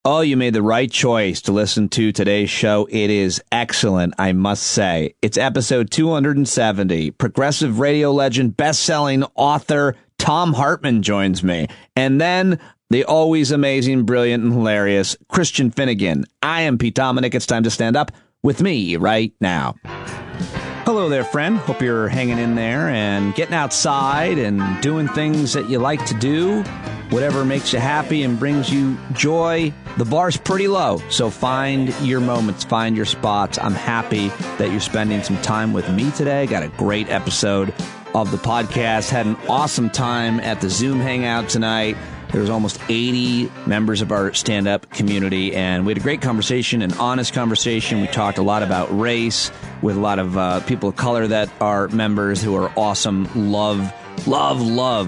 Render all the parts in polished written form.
Oh, you made the right choice to listen to today's show. It is excellent, I must say. It's episode 270. Progressive radio legend, best-selling author Thom Hartmann joins me. And then the always amazing, brilliant, and hilarious Christian Finnegan. I am Pete Dominic. It's time to stand up with me right now. Hello there, friend. Hope you're hanging in there and getting outside and doing things that you like to do. Whatever makes you happy and brings you joy. The bar's pretty low, so find your moments, find your spots. I'm happy that you're spending some time with me today. Got a great episode of the podcast. Had an awesome time at the Zoom Hangout tonight. There was almost 80 members of our stand-up community, and we had a great conversation, an honest conversation. We talked a lot about race with a lot of people of color that are members who are awesome. Love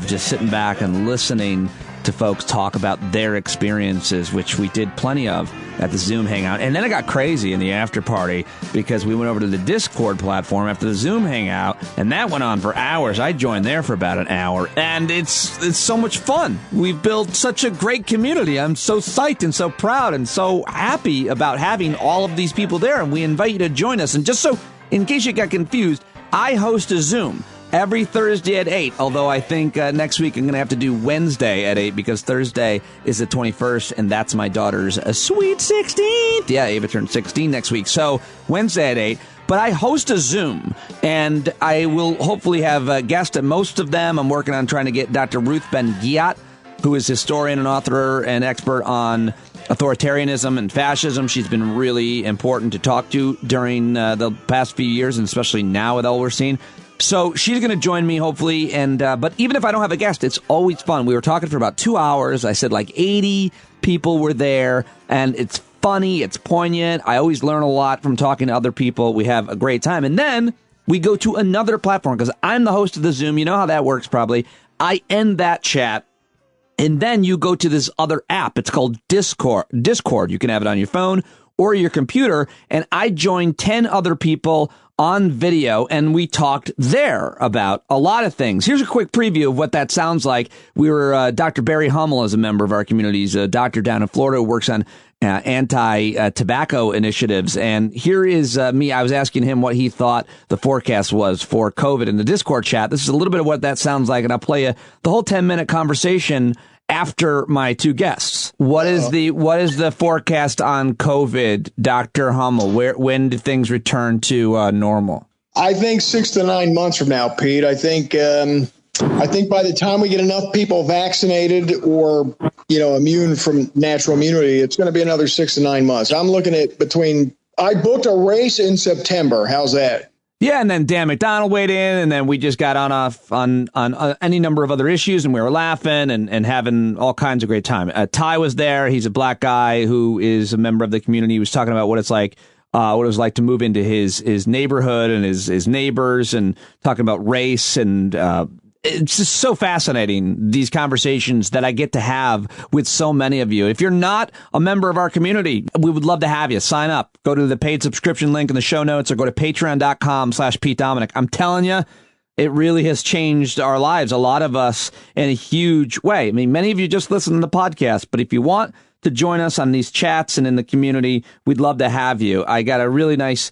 just sitting back and listening to folks talk about their experiences, which we did plenty of at the Zoom Hangout. And then it got crazy in the after party because we went over to the Discord platform after the Zoom Hangout, and that went on for hours. I joined there for about an hour, and it's so much fun. We've built such a great community. I'm so psyched and so proud and so happy about having all of these people there, and we invite you to join us. And just so, in case you got confused, I host a Zoom every Thursday at 8, although I think next week I'm going to have to do Wednesday at 8 because Thursday is the 21st, and that's my daughter's sweet 16th. Yeah, Ava turned 16 next week, so Wednesday at 8. But I host a Zoom, and I will hopefully have a guest at most of them. I'm working on trying to get Dr. Ruth Ben-Ghiat, who is a historian and author and expert on authoritarianism and fascism. She's been really important to talk to during the past few years, and especially now with all we're seeing. So she's going to join me, hopefully, and but even if I don't have a guest, it's always fun. We were talking for about 2 hours. I said like 80 people were there, and it's funny, it's poignant. I always learn a lot from talking to other people. We have a great time. And then we go to another platform, because I'm the host of the Zoom. You know how that works, probably. I end that chat, and then you go to this other app. It's called Discord. You can have it on your phone or your computer, and I joined 10 other people on video, and we talked there about a lot of things. Here's a quick preview of what that sounds like. We were, Dr. Barry Hummel is a member of our community. He's a doctor down in Florida who works on anti-tobacco initiatives. And here is me. I was asking him what he thought the forecast was for COVID in the Discord chat. This is a little bit of what that sounds like, and I'll play you the whole 10-minute conversation after my two guests. What is the forecast on COVID, Dr. Hummel? When do things return to normal? I think 6 to 9 months from now, Pete. I think by the time we get enough people vaccinated or immune from natural immunity, it's going to be another 6 to 9 months. I'm looking at I booked a race in September. How's that? Yeah, and then Dan McDonald weighed in, and then we just got on any number of other issues, and we were laughing and having all kinds of great time. Ty was there. He's a black guy who is a member of the community. He was talking about what it's like, what it was like to move into his neighborhood and his neighbors, and talking about race, and it's just so fascinating, these conversations that I get to have with so many of you. If you're not a member of our community, we would love to have you. Sign up. Go to the paid subscription link in the show notes, or go to patreon.com/Pete Dominic. I'm telling you, it really has changed our lives, a lot of us, in a huge way. I mean, many of you just listen to the podcast, but if you want to join us on these chats and in the community, we'd love to have you. I got a really nice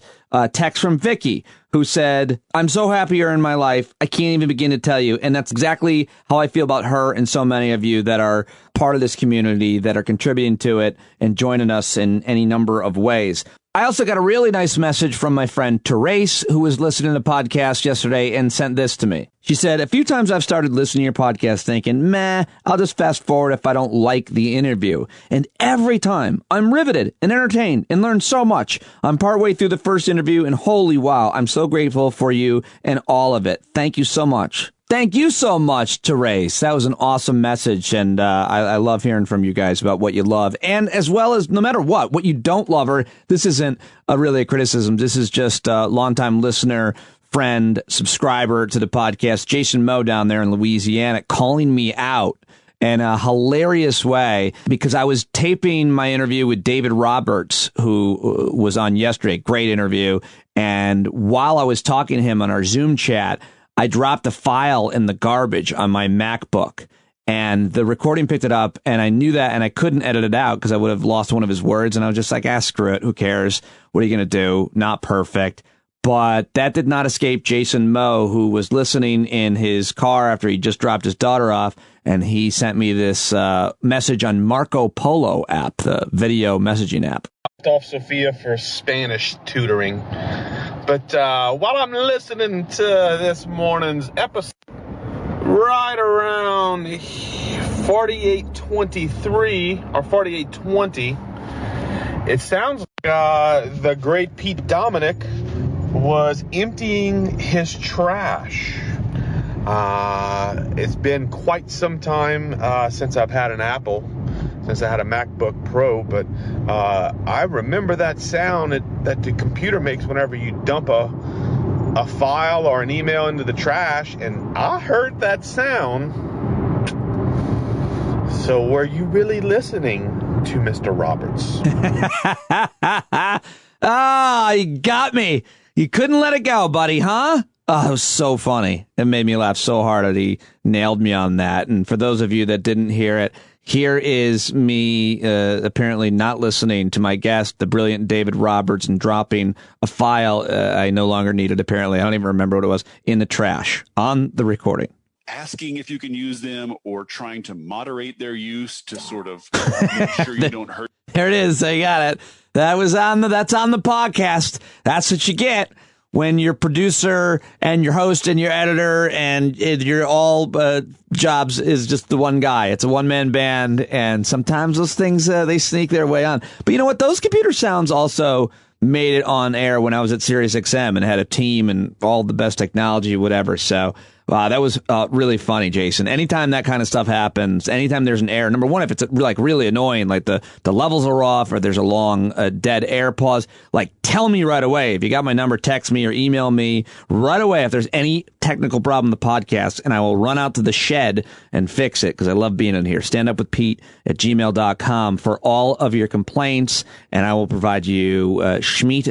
text from Vicky, who said, "I'm so happy you're in my life. I can't even begin to tell you." And that's exactly how I feel about her and so many of you that are part of this community, that are contributing to it and joining us in any number of ways. I also got a really nice message from my friend Therese, who was listening to the podcast yesterday and sent this to me. She said, "A few times I've started listening to your podcast thinking, meh, I'll just fast forward if I don't like the interview. And every time I'm riveted and entertained and learn so much. I'm partway through the first interview and holy wow, I'm so grateful for you and all of it. Thank you so much." Thank you so much, Therese. That was an awesome message, and I love hearing from you guys about what you love, and as well as no matter what you don't love, or this isn't really a criticism. This is just a longtime listener, friend, subscriber to the podcast, Jason Moe down there in Louisiana, calling me out in a hilarious way because I was taping my interview with David Roberts, who was on yesterday. Great interview. And while I was talking to him on our Zoom chat, I dropped a file in the garbage on my MacBook. And the recording picked it up, and I knew that, and I couldn't edit it out because I would have lost one of his words. And I was just like, screw it. Who cares? What are you going to do? Not perfect. But that did not escape Jason Moe, who was listening in his car after he just dropped his daughter off. And he sent me this message on Marco Polo app, the video messaging app. Off Sophia for Spanish tutoring. But while I'm listening to this morning's episode, right around 48:23 or 48:20, it sounds like the great Pete Dominic was emptying his trash. It's been quite some time since I've had an Apple, since I had a MacBook Pro, but I remember that sound that the computer makes whenever you dump a file or an email into the trash, and I heard that sound. So were you really listening to Mr. Roberts? You got me. You couldn't let it go, buddy, huh? Oh, it was so funny. It made me laugh so hard that he nailed me on that. And for those of you that didn't hear it, here is me apparently not listening to my guest, the brilliant David Roberts, and dropping a file I no longer needed, apparently. I don't even remember what it was, in the trash on the recording. Asking if you can use them or trying to moderate their use to sort of make sure you don't hurt. There it is. I got it. That's on the podcast. That's what you get when your producer and your host and your editor and your all jobs is just the one guy. It's a one-man band, and sometimes those things, they sneak their way on. But you know what? Those computer sounds also made it on air when I was at SiriusXM and had a team and all the best technology, whatever. So wow, that was really funny, Jason. Anytime that kind of stuff happens, anytime there's an error, number one, if it's like really annoying, like the levels are off or there's a long dead air pause, like tell me right away. If you got my number, text me or email me right away if there's any technical problem in the podcast, and I will run out to the shed and fix it because I love being in here. standupwithpete@gmail.com for all of your complaints, and I will provide you, Schmeat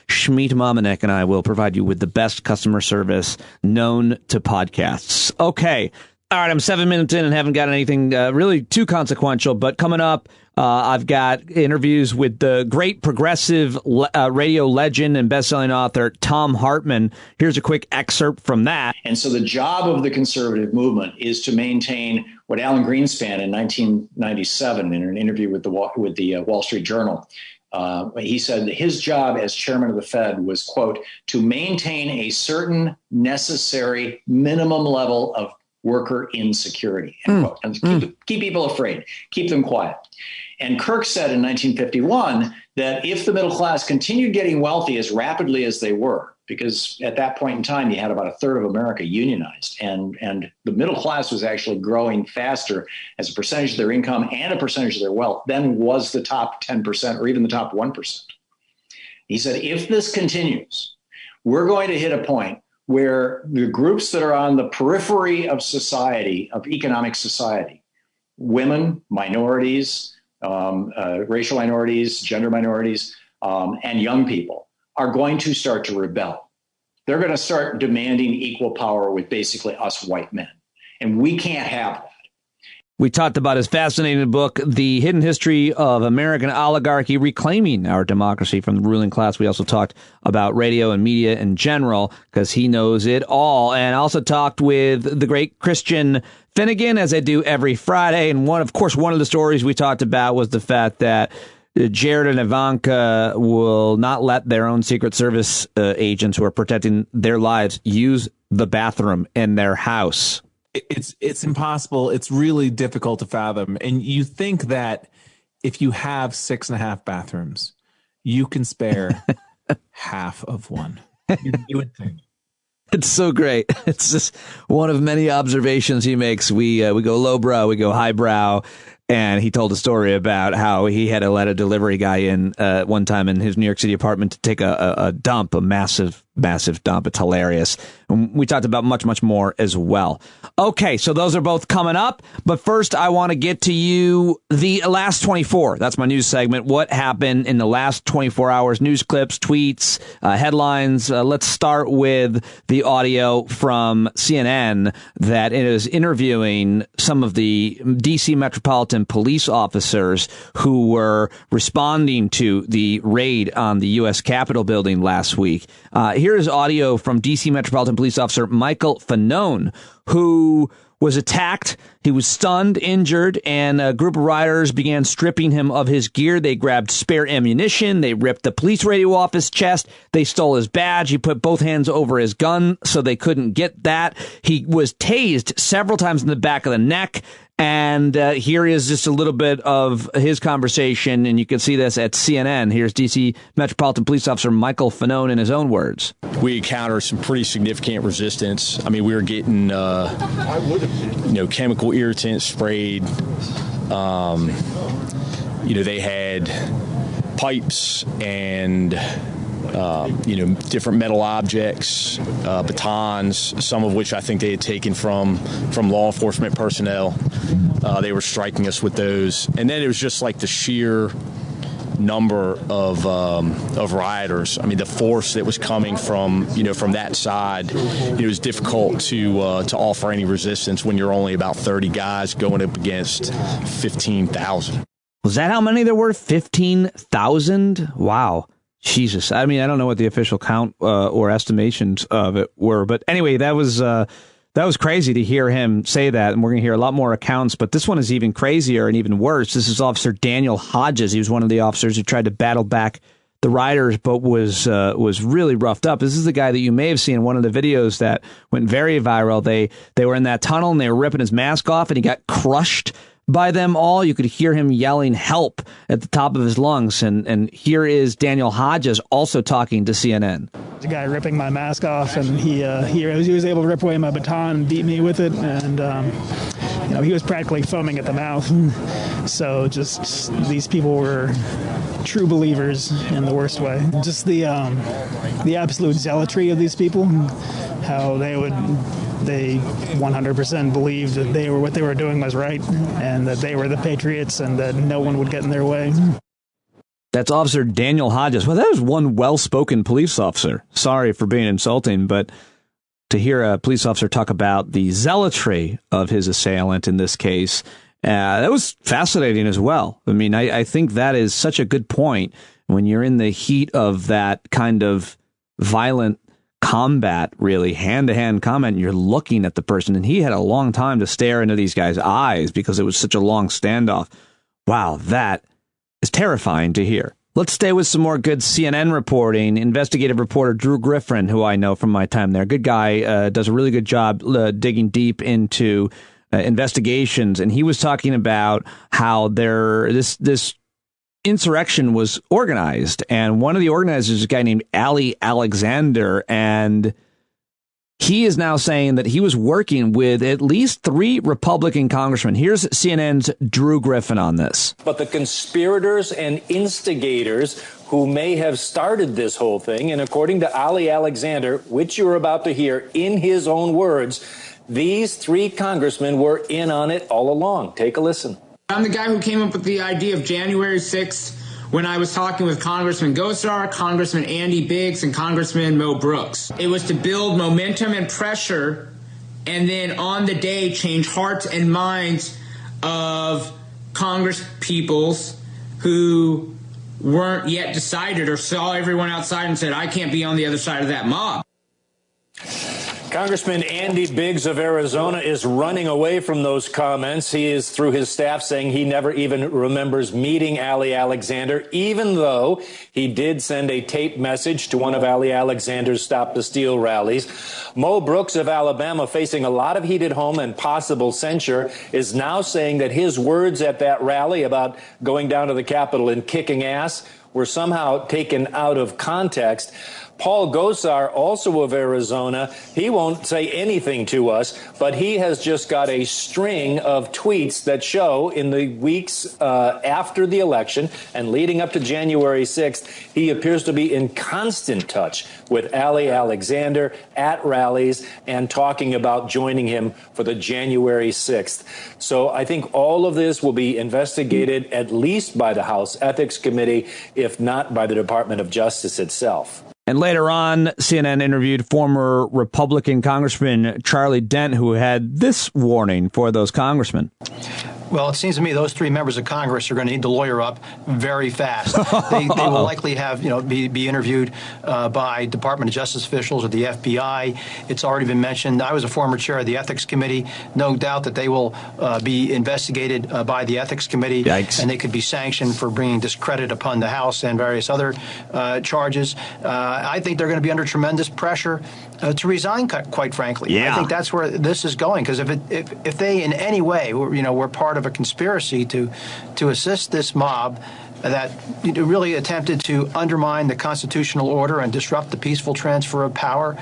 Momanek and I will provide you with the best customer service known to podcasts. Okay. All right. I'm 7 minutes in and haven't got anything really too consequential, but coming up, I've got interviews with the great progressive radio legend and best-selling author Thom Hartmann. Here's a quick excerpt from that. And so the job of the conservative movement is to maintain what Alan Greenspan in 1997 in an interview with the Wall Street Journal, he said that his job as chairman of the Fed was, quote, to maintain a certain necessary minimum level of worker insecurity, end quote, and keep people afraid, keep them quiet. And Kirk said in 1951 that if the middle class continued getting wealthy as rapidly as they were, because at that point in time, you had about a third of America unionized, and the middle class was actually growing faster as a percentage of their income and a percentage of their wealth than was the top 10% or even the top 1%. He said, if this continues, we're going to hit a point where the groups that are on the periphery of society, of economic society, women, minorities, racial minorities, gender minorities, and young people are going to start to rebel. They're going to start demanding equal power with basically us white men. And we can't have that. We talked about his fascinating book, The Hidden History of American Oligarchy, Reclaiming Our Democracy from the Ruling Class. We also talked about radio and media in general, because he knows it all. And also talked with the great Christian Finnegan, as I do every Friday. And one of the stories we talked about was the fact that Jared and Ivanka will not let their own Secret Service agents who are protecting their lives use the bathroom in their house. It's impossible. It's really difficult to fathom. And you think that if you have 6.5 bathrooms, you can spare half of one. You would think. It's so great. It's just one of many observations he makes. We go lowbrow, we go highbrow. And he told a story about how he had to let a delivery guy in one time in his New York City apartment to take a dump, a massive massive dump. It's hilarious. And we talked about much, much more as well. Okay, so those are both coming up. But first, I want to get to you the last 24. That's my news segment. What happened in the last 24 hours? News clips, tweets, headlines. Let's start with the audio from CNN that is interviewing some of the D.C. Metropolitan Police officers who were responding to the raid on the U.S. Capitol building last week. Here is audio from D.C. Metropolitan Police Officer Michael Finnegan, who was attacked. He was stunned, injured, and a group of rioters began stripping him of his gear. They grabbed spare ammunition. They ripped the police radio off his chest. They stole his badge. He put both hands over his gun so they couldn't get that. He was tased several times in the back of the neck. And here is just a little bit of his conversation, and you can see this at CNN. Here's D.C. Metropolitan Police Officer Michael Finnegan in his own words. We encountered some pretty significant resistance. I mean, we were getting, chemical irritants sprayed. They had pipes and different metal objects, batons, some of which I think they had taken from law enforcement personnel. They were striking us with those. And then it was just like the sheer number of rioters. I mean, the force that was coming from that side, it was difficult to offer any resistance when you're only about 30 guys going up against 15,000. Was that how many there were? 15,000? Wow. Jesus. I mean, I don't know what the official count or estimations of it were, but anyway, that was crazy to hear him say that, and we're going to hear a lot more accounts, but this one is even crazier and even worse. This is Officer Daniel Hodges. He was one of the officers who tried to battle back the rioters, but was really roughed up. This is the guy that you may have seen in one of the videos that went very viral. They were in that tunnel, and they were ripping his mask off, and he got crushed by them all. You could hear him yelling help at the top of his lungs. And here is Daniel Hodges also talking to CNN. The guy ripping my mask off, and he was able to rip away my baton and beat me with it. And, he was practically foaming at the mouth. So just these people were true believers in the worst way. Just the absolute zealotry of these people, how they 100% believed that what they were doing was right and that they were the patriots and that no one would get in their way. That's Officer Daniel Hodges. Well, that is one well-spoken police officer. Sorry for being insulting, but to hear a police officer talk about the zealotry of his assailant in this case, that was fascinating as well. I mean, I think that is such a good point when you're in the heat of that kind of violent combat, really hand-to-hand combat, and you're looking at the person, and he had a long time to stare into these guys' eyes because it was such a long standoff. Wow, that is terrifying to hear. Let's stay with some more good CNN reporting. Investigative reporter Drew Griffin, who I know from my time there, good guy, does a really good job digging deep into investigations, and he was talking about how this insurrection was organized, and one of the organizers is a guy named Ali Alexander, and he is now saying that he was working with at least 3 Republican congressmen. Here's CNN's Drew Griffin on this. But the conspirators and instigators who may have started this whole thing, and according to Ali Alexander, which you're about to hear in his own words, these 3 congressmen were in on it all along. Take a listen. I'm the guy who came up with the idea of January 6th when I was talking with Congressman Gosar, Congressman Andy Biggs, and Congressman Mo Brooks. It was to build momentum and pressure, and then on the day change hearts and minds of Congress peoples who weren't yet decided or saw everyone outside and said, I can't be on the other side of that mob. Congressman Andy Biggs of Arizona is running away from those comments. He is, through his staff, saying he never even remembers meeting Ali Alexander, even though he did send a taped message to one of Ali Alexander's Stop the Steal rallies. Mo Brooks of Alabama, facing a lot of heat at home and possible censure, is now saying that his words at that rally about going down to the Capitol and kicking ass were somehow taken out of context. Paul Gosar, also of Arizona, he won't say anything to us, but he has just got a string of tweets that show in the weeks after the election and leading up to January 6th, he appears to be in constant touch with Ali Alexander at rallies and talking about joining him for the January 6th. So I think all of this will be investigated at least by the House Ethics Committee, if not by the Department of Justice itself. And later on, CNN interviewed former Republican Congressman Charlie Dent, who had this warning for those congressmen. Well, it seems to me those three members of Congress are going to need to lawyer up very fast. They will likely have, be interviewed by Department of Justice officials or the FBI. It's already been mentioned. I was a former chair of the Ethics Committee. No doubt that they will be investigated by the Ethics Committee. Yikes. And they could be sanctioned for bringing discredit upon the House and various other charges. I think they're going to be under tremendous pressure to resign, quite frankly. Yeah. I think that's where this is going, because if they in any way, were part of a conspiracy to assist this mob that really attempted to undermine the constitutional order and disrupt the peaceful transfer of power,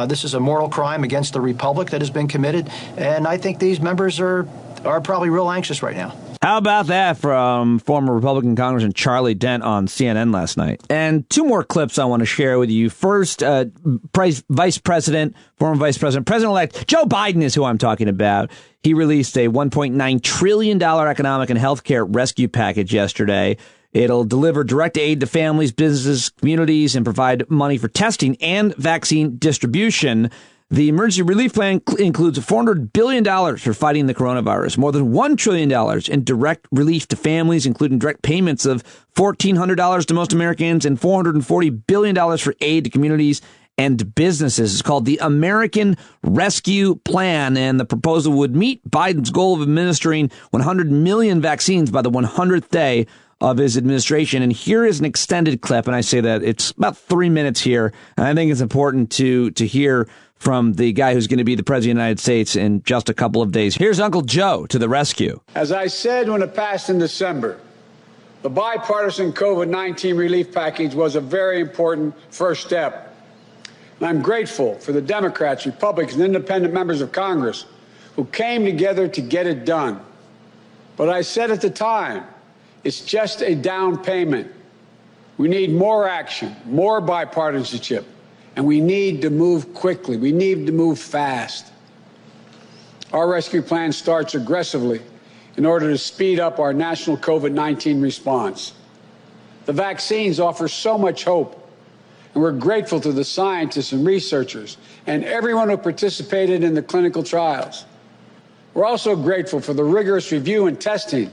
this is a moral crime against the republic that has been committed, and I think these members are probably real anxious right now. How about that from former Republican Congressman Charlie Dent on CNN last night? And two more clips I want to share with you. First, former Vice President, President-elect Joe Biden is who I'm talking about. He released a $1.9 trillion economic and healthcare rescue package yesterday. It'll deliver direct aid to families, businesses, communities, and provide money for testing and vaccine distribution. The emergency relief plan includes $400 billion for fighting the coronavirus, more than $1 trillion in direct relief to families, including direct payments of $1,400 to most Americans, and $440 billion for aid to communities and businesses. It's called the American Rescue Plan, and the proposal would meet Biden's goal of administering 100 million vaccines by the 100th day of his administration. And here is an extended clip, and I say that it's about 3 minutes here, and I think it's important to hear from the guy who's going to be the president of the United States in just a couple of days. Here's Uncle Joe to the rescue. As I said when it passed in December, the bipartisan COVID-19 relief package was a very important first step. And I'm grateful for the Democrats, Republicans, and independent members of Congress who came together to get it done. But I said at the time, it's just a down payment. We need more action, more bipartisanship. And we need to move quickly. We need to move fast. Our rescue plan starts aggressively in order to speed up our national COVID-19 response. The vaccines offer so much hope, and we're grateful to the scientists and researchers and everyone who participated in the clinical trials. We're also grateful for the rigorous review and testing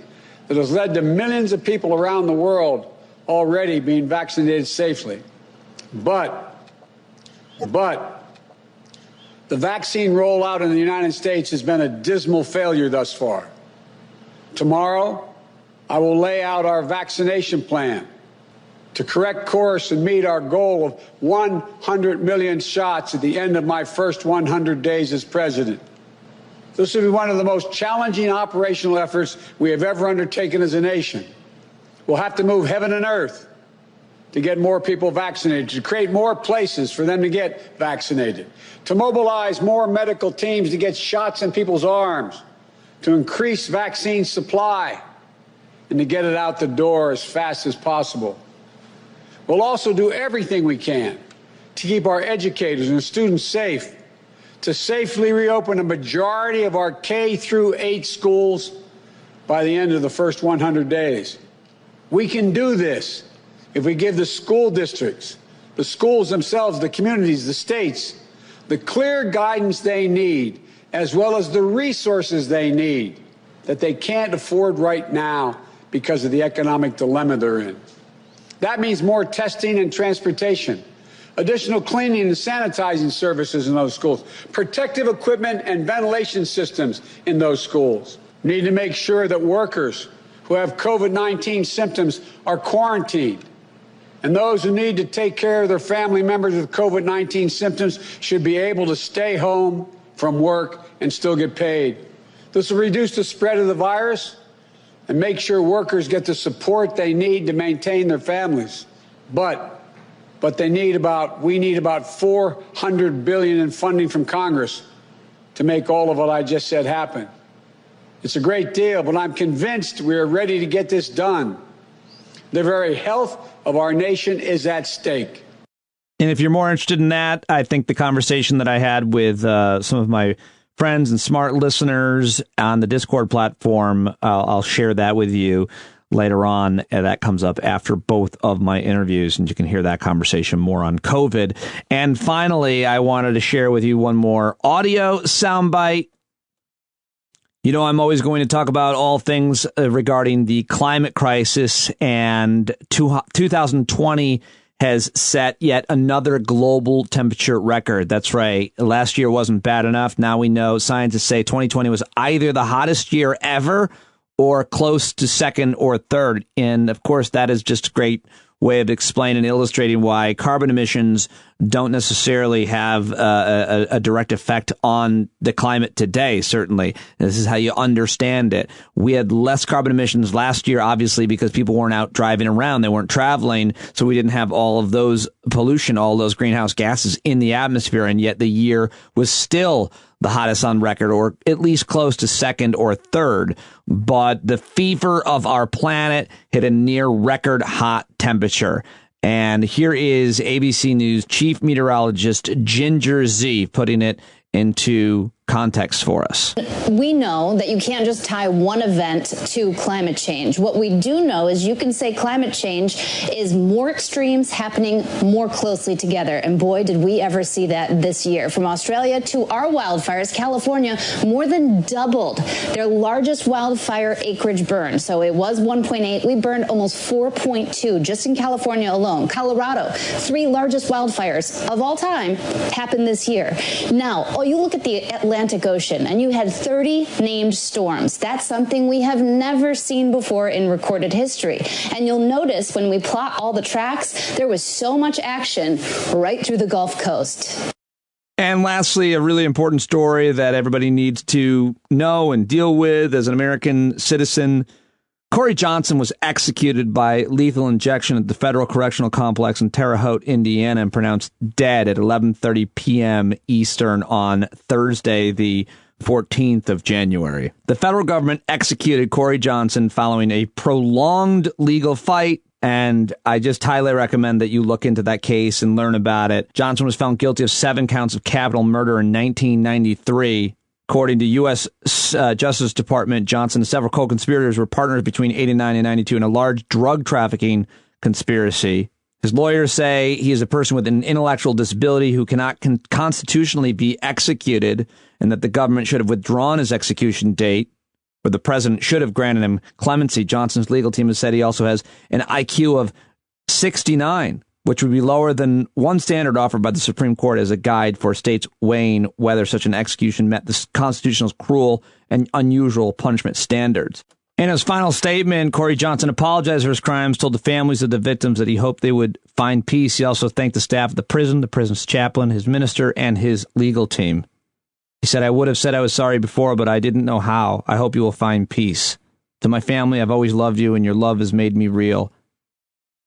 that has led to millions of people around the world already being vaccinated safely. But the vaccine rollout in the United States has been a dismal failure thus far. Tomorrow, I will lay out our vaccination plan to correct course and meet our goal of 100 million shots at the end of my first 100 days as president. This will be one of the most challenging operational efforts we have ever undertaken as a nation. We'll have to move heaven and earth to get more people vaccinated, to create more places for them to get vaccinated, to mobilize more medical teams to get shots in people's arms, to increase vaccine supply, and to get it out the door as fast as possible. We'll also do everything we can to keep our educators and students safe, to safely reopen a majority of our K through 8 schools by the end of the first 100 days. We can do this if we give the school districts, the schools themselves, the communities, the states, the clear guidance they need, as well as the resources they need that they can't afford right now because of the economic dilemma they're in. That means more testing and transportation, additional cleaning and sanitizing services in those schools, protective equipment and ventilation systems in those schools. We need to make sure that workers who have COVID-19 symptoms are quarantined, and those who need to take care of their family members with COVID-19 symptoms should be able to stay home from work and still get paid. This will reduce the spread of the virus and make sure workers get the support they need to maintain their families. But but we need about $400 billion in funding from Congress to make all of what I just said happen. It's a great deal, but I'm convinced we are ready to get this done. The very health of our nation is at stake. And if you're more interested in that, I think the conversation that I had with some of my friends and smart listeners on the Discord platform, I'll share that with you later on. That comes up after both of my interviews, and you can hear that conversation more on COVID. And finally, I wanted to share with you one more audio soundbite. You know, I'm always going to talk about all things regarding the climate crisis, and 2020 has set yet another global temperature record. That's right. Last year wasn't bad enough. Now we know scientists say 2020 was either the hottest year ever or close to second or third. And of course, that is just a great way of explaining and illustrating why carbon emissions don't necessarily have a direct effect on the climate today. Certainly, this is how you understand it. We had less carbon emissions last year, obviously, because people weren't out driving around. They weren't traveling. So we didn't have all of those pollution, all those greenhouse gases in the atmosphere. And yet the year was still the hottest on record, or at least close to second or third. But the fever of our planet hit a near record hot temperature. And here is ABC News chief meteorologist Ginger Z putting it into context for us. We know that you can't just tie one event to climate change. What we do know is you can say climate change is more extremes happening more closely together. And boy, did we ever see that this year. From Australia to our wildfires, California more than doubled their largest wildfire acreage burn. So it was 1.8. We burned almost 4.2 just in California alone. Colorado, 3 largest wildfires of all time happened this year. Now, you look at the Atlantic Ocean, and you had 30 named storms. That's something we have never seen before in recorded history. And you'll notice when we plot all the tracks, there was so much action right through the Gulf Coast. And lastly, a really important story that everybody needs to know and deal with as an American citizen. Corey Johnson was executed by lethal injection at the Federal Correctional Complex in Terre Haute, Indiana, and pronounced dead at 11:30 p.m. Eastern on Thursday, the 14th of January. The federal government executed Corey Johnson following a prolonged legal fight, and I just highly recommend that you look into that case and learn about it. Johnson was found guilty of 7 counts of capital murder in 1993. According to U.S. Justice Department, Johnson and several co-conspirators were partners between 89 and 92 in a large drug trafficking conspiracy. His lawyers say he is a person with an intellectual disability who cannot constitutionally be executed, and that the government should have withdrawn his execution date, or the president should have granted him clemency. Johnson's legal team has said he also has an IQ of 69, which would be lower than one standard offered by the Supreme Court as a guide for states weighing whether such an execution met the Constitution's cruel and unusual punishment standards. In his final statement, Corey Johnson apologized for his crimes, told the families of the victims that he hoped they would find peace. He also thanked the staff of the prison's chaplain, his minister, and his legal team. He said, "I would have said I was sorry before, but I didn't know how. I hope you will find peace. To my family, I've always loved you, and your love has made me real.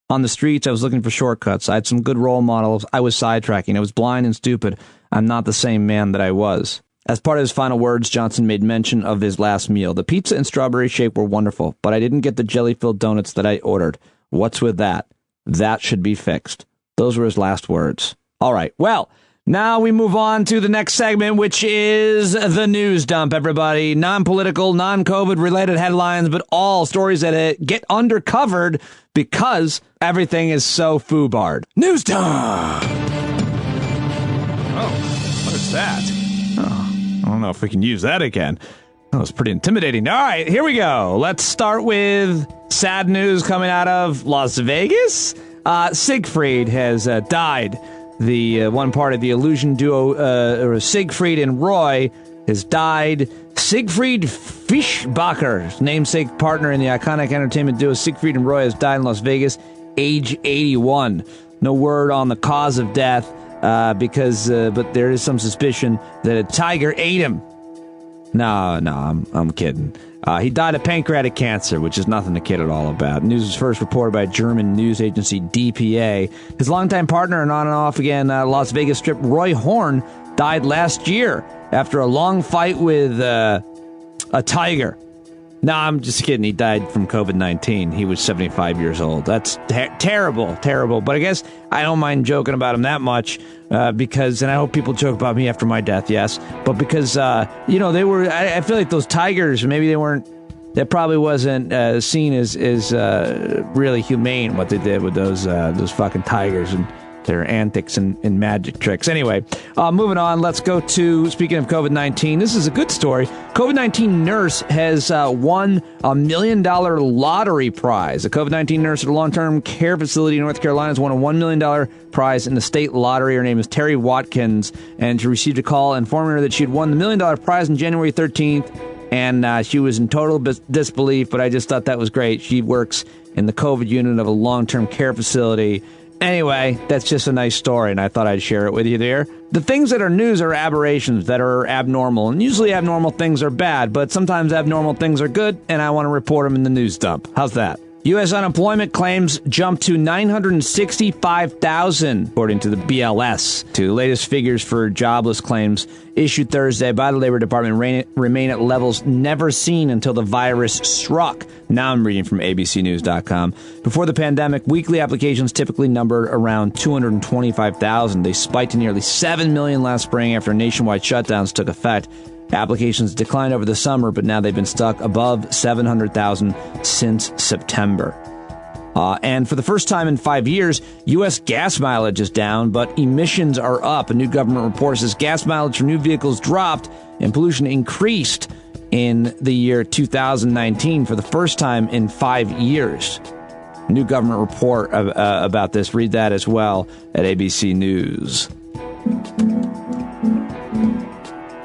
On the streets, I was looking for shortcuts. I had some good role models. I was sidetracking. I was blind and stupid. I'm not the same man that I was." As part of his final words, Johnson made mention of his last meal. "The pizza and strawberry shake were wonderful, but I didn't get the jelly-filled donuts that I ordered. What's with that? That should be fixed." Those were his last words. All right. Well, now we move on to the next segment, which is the news dump, everybody. Non-political, non-COVID related headlines, but all stories that get undercovered because everything is so foobarred. News dump! Oh, what is that? Oh, I don't know if we can use that again. That was pretty intimidating. All right, here we go. Let's start with sad news coming out of Las Vegas. Siegfried has died. The one part of the illusion duo, Siegfried and Roy, has died. Siegfried Fischbacher, namesake partner in the iconic entertainment duo Siegfried and Roy, has died in Las Vegas, age 81. No word on the cause of death, but there is some suspicion that a tiger ate him. No, I'm kidding. He died of pancreatic cancer, which is nothing to kid at all about. News was first reported by German news agency DPA. His longtime partner and on and off again Las Vegas Strip Roy Horn died last year after a long fight with a tiger. No, I'm just kidding. He died from COVID-19. He was 75 years old. That's terrible. But I guess I don't mind joking about him that much because, and I hope people joke about me after my death, yes. But because, they were, I feel like those tigers, maybe that probably wasn't seen as really humane what they did with those fucking tigers and their antics and magic tricks. Anyway, moving on, let's go to, speaking of COVID-19, this is a good story. COVID-19 nurse has won a $1 million lottery prize. A COVID-19 nurse at a long-term care facility in North Carolina has won a $1 million prize in the state lottery. Her name is Terry Watkins, and she received a call informing her that she had won the $1 million prize on January 13th, and she was in total disbelief, but I just thought that was great. She works in the COVID unit of a long-term care facility. Anyway, that's just a nice story, and I thought I'd share it with you there. The things that are news are aberrations that are abnormal, and usually abnormal things are bad, but sometimes abnormal things are good, and I want to report them in the news dump. How's that? U.S. unemployment claims jumped to 965,000, according to the BLS. The latest figures for jobless claims issued Thursday by the Labor Department remain at levels never seen until the virus struck. Now I'm reading from abcnews.com. Before the pandemic, weekly applications typically numbered around 225,000. They spiked to nearly 7 million last spring after nationwide shutdowns took effect. Applications declined over the summer, but now they've been stuck above 700,000 since September. And for the first time in 5 years, U.S. gas mileage is down, but emissions are up. A new government report says gas mileage for new vehicles dropped and pollution increased in the year 2019 for the first time in 5 years. New government report about this. Read that as well at ABC News.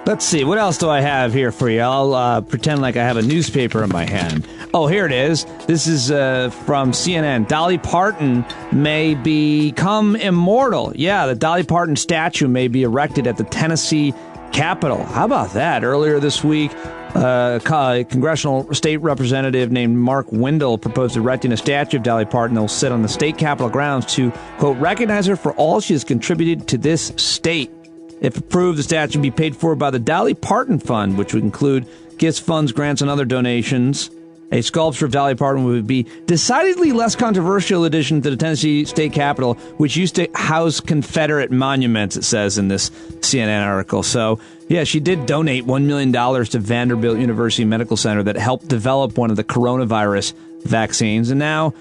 Let's see, what else do I have here for you? I'll pretend like I have a newspaper in my hand. Oh, here it is. This is from CNN. Dolly Parton may become immortal. Yeah, the Dolly Parton statue may be erected at the Tennessee Capitol. How about that? Earlier this week, a congressional state representative named Mark Wendell proposed erecting a statue of Dolly Parton that will sit on the state capitol grounds to, quote, recognize her for all she has contributed to this state. If approved, the statue will be paid for by the Dolly Parton Fund, which would include gifts, funds, grants, and other donations. A sculpture of Dolly Parton would be decidedly less controversial addition to the Tennessee State Capitol, which used to house Confederate monuments, it says in this CNN article. So, yeah, she did donate $1 million to Vanderbilt University Medical Center that helped develop one of the coronavirus vaccines. And now,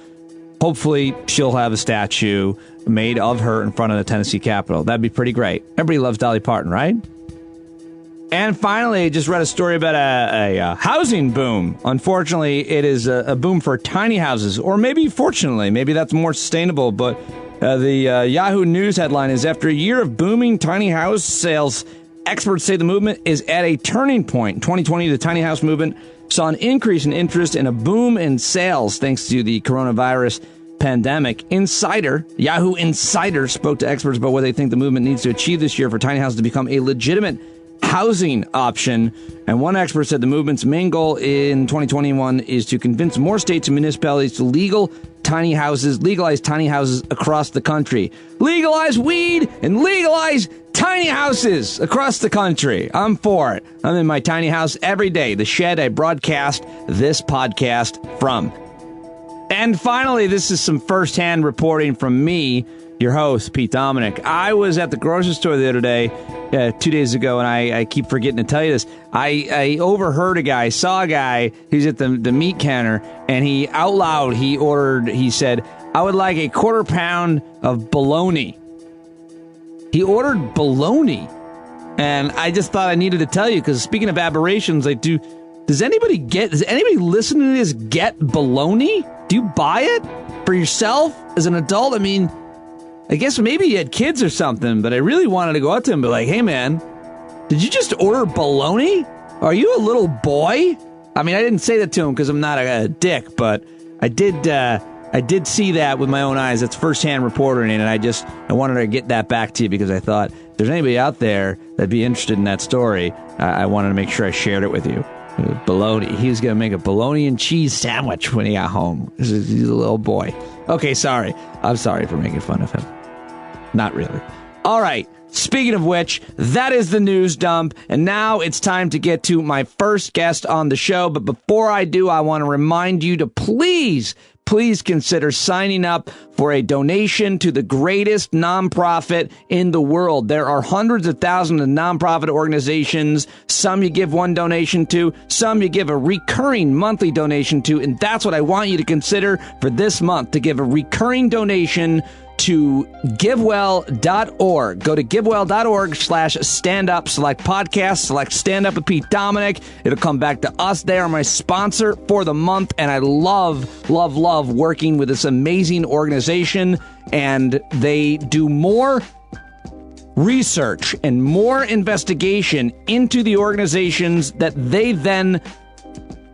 hopefully, she'll have a statue made of her in front of the Tennessee Capitol. That'd be pretty great. Everybody loves Dolly Parton, right? And finally, I just read a story about a housing boom. Unfortunately, it is a boom for tiny houses. Or maybe, fortunately, maybe that's more sustainable. But the Yahoo News headline is, after a year of booming tiny house sales, experts say the movement is at a turning point. In 2020, the tiny house movement saw an increase in interest and a boom in sales thanks to the coronavirus pandemic. Yahoo Insider spoke to experts about what they think the movement needs to achieve this year for tiny houses to become a legitimate housing option. And one expert said the movement's main goal in 2021 is to convince more states and municipalities to legalize tiny houses across the country. Legalize weed and legalize tiny houses across the country. I'm for it. I'm in my tiny house every day, the shed I broadcast this podcast from. And finally, this is some firsthand reporting from me, your host, Pete Dominic. I was at the grocery store the other day, 2 days ago, and I keep forgetting to tell you this. I saw a guy who's at the meat counter, and he said, I would like a 1/4 pound of bologna. He ordered bologna. And I just thought I needed to tell you, because speaking of aberrations, does anybody listening to this get bologna? Do you buy it for yourself as an adult? I mean, I guess maybe you had kids or something, but I really wanted to go up to him and be like, hey man, did you just order bologna? Are you a little boy? I mean, I didn't say that to him because I'm not a dick, but I did I did see that with my own eyes. It's firsthand reporting, and I wanted to get that back to you because I thought if there's anybody out there that'd be interested in that story, I wanted to make sure I shared it with you. Bologna. He was going to make a bologna and cheese sandwich when he got home. He's a little boy. Okay, sorry. I'm sorry for making fun of him. Not really. All right. Speaking of which, that is the news dump, and now it's time to get to my first guest on the show. But before I do, I want to remind you to please consider signing up for a donation to the greatest nonprofit in the world. There are hundreds of thousands of nonprofit organizations. Some you give one donation to, some you give a recurring monthly donation to, and that's what I want you to consider for this month, to give a recurring donation to GiveWell.org. Go to GiveWell.org/stand-up, select podcast, select Stand Up with Pete Dominic. It'll come back to us. They are my sponsor for the month, and I love working with this amazing organization, and they do more research and more investigation into the organizations that they then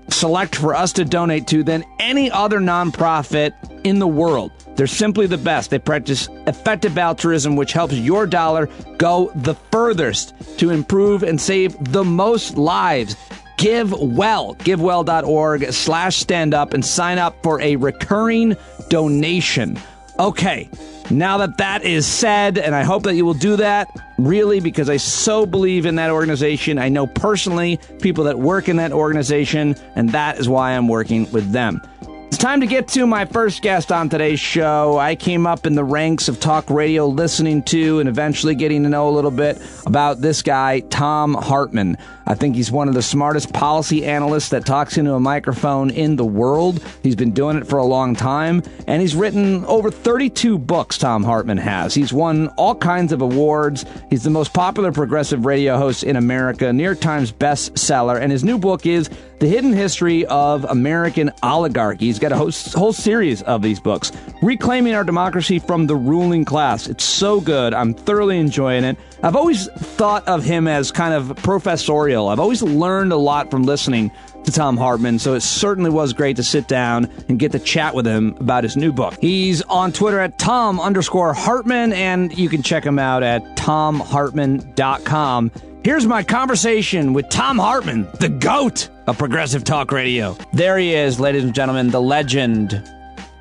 select for us to donate to than any other nonprofit in the world. They're simply the best. They practice effective altruism, which helps your dollar go the furthest to improve and save the most lives. GiveWell, GiveWell.org/stand-up, and sign up for a recurring donation. Okay, now that is said, and I hope that you will do that, really, because I so believe in that organization. I know personally people that work in that organization, and that is why I'm working with them. It's time to get to my first guest on today's show. I came up in the ranks of talk radio listening to and eventually getting to know a little bit about this guy, Thom Hartmann. I think he's one of the smartest policy analysts that talks into a microphone in the world. He's been doing it for a long time, and he's written over 32 books, Thom Hartmann has. He's won all kinds of awards. He's the most popular progressive radio host in America, New York Times bestseller, and his new book is The Hidden History of American Oligarchy. He's got a whole series of these books, Reclaiming Our Democracy from the Ruling Class. It's so good. I'm thoroughly enjoying it. I've always thought of him as kind of professorial. I've always learned a lot from listening to Thom Hartmann, so it certainly was great to sit down and get to chat with him about his new book. He's on Twitter at Thom_Hartmann, and you can check him out at ThomHartmann.com. Here's my conversation with Thom Hartmann, the GOAT of progressive talk radio. There he is, ladies and gentlemen, the legend.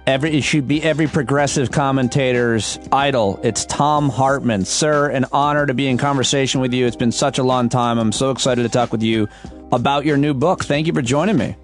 It should be every progressive commentator's idol. It's Thom Hartmann. Sir, an honor to be in conversation with you. It's been such a long time. I'm so excited to talk with you about your new book. Thank you for joining me.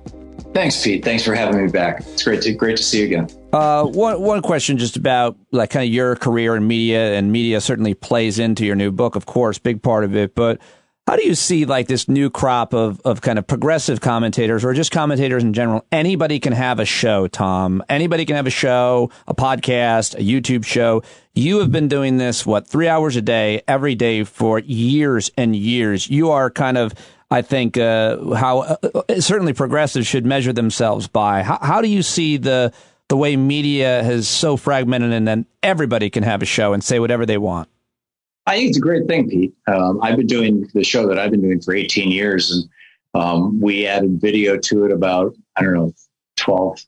Thanks, Pete. Thanks for having me back. It's great to see you again. One question just about like kind of your career in media, and media certainly plays into your new book, of course, big part of it. But how do you see like this new crop of kind of progressive commentators, or just commentators in general? Anybody can have a show, Thom. Anybody can have a show, a podcast, a YouTube show. You have been doing this, 3 hours a day, every day for years and years. You are kind of, I think, how certainly progressives should measure themselves by. How do you see the way media has so fragmented and then everybody can have a show and say whatever they want? I think it's a great thing, Pete. I've been doing the show that I've been doing for 18 years, and we added video to it about, 12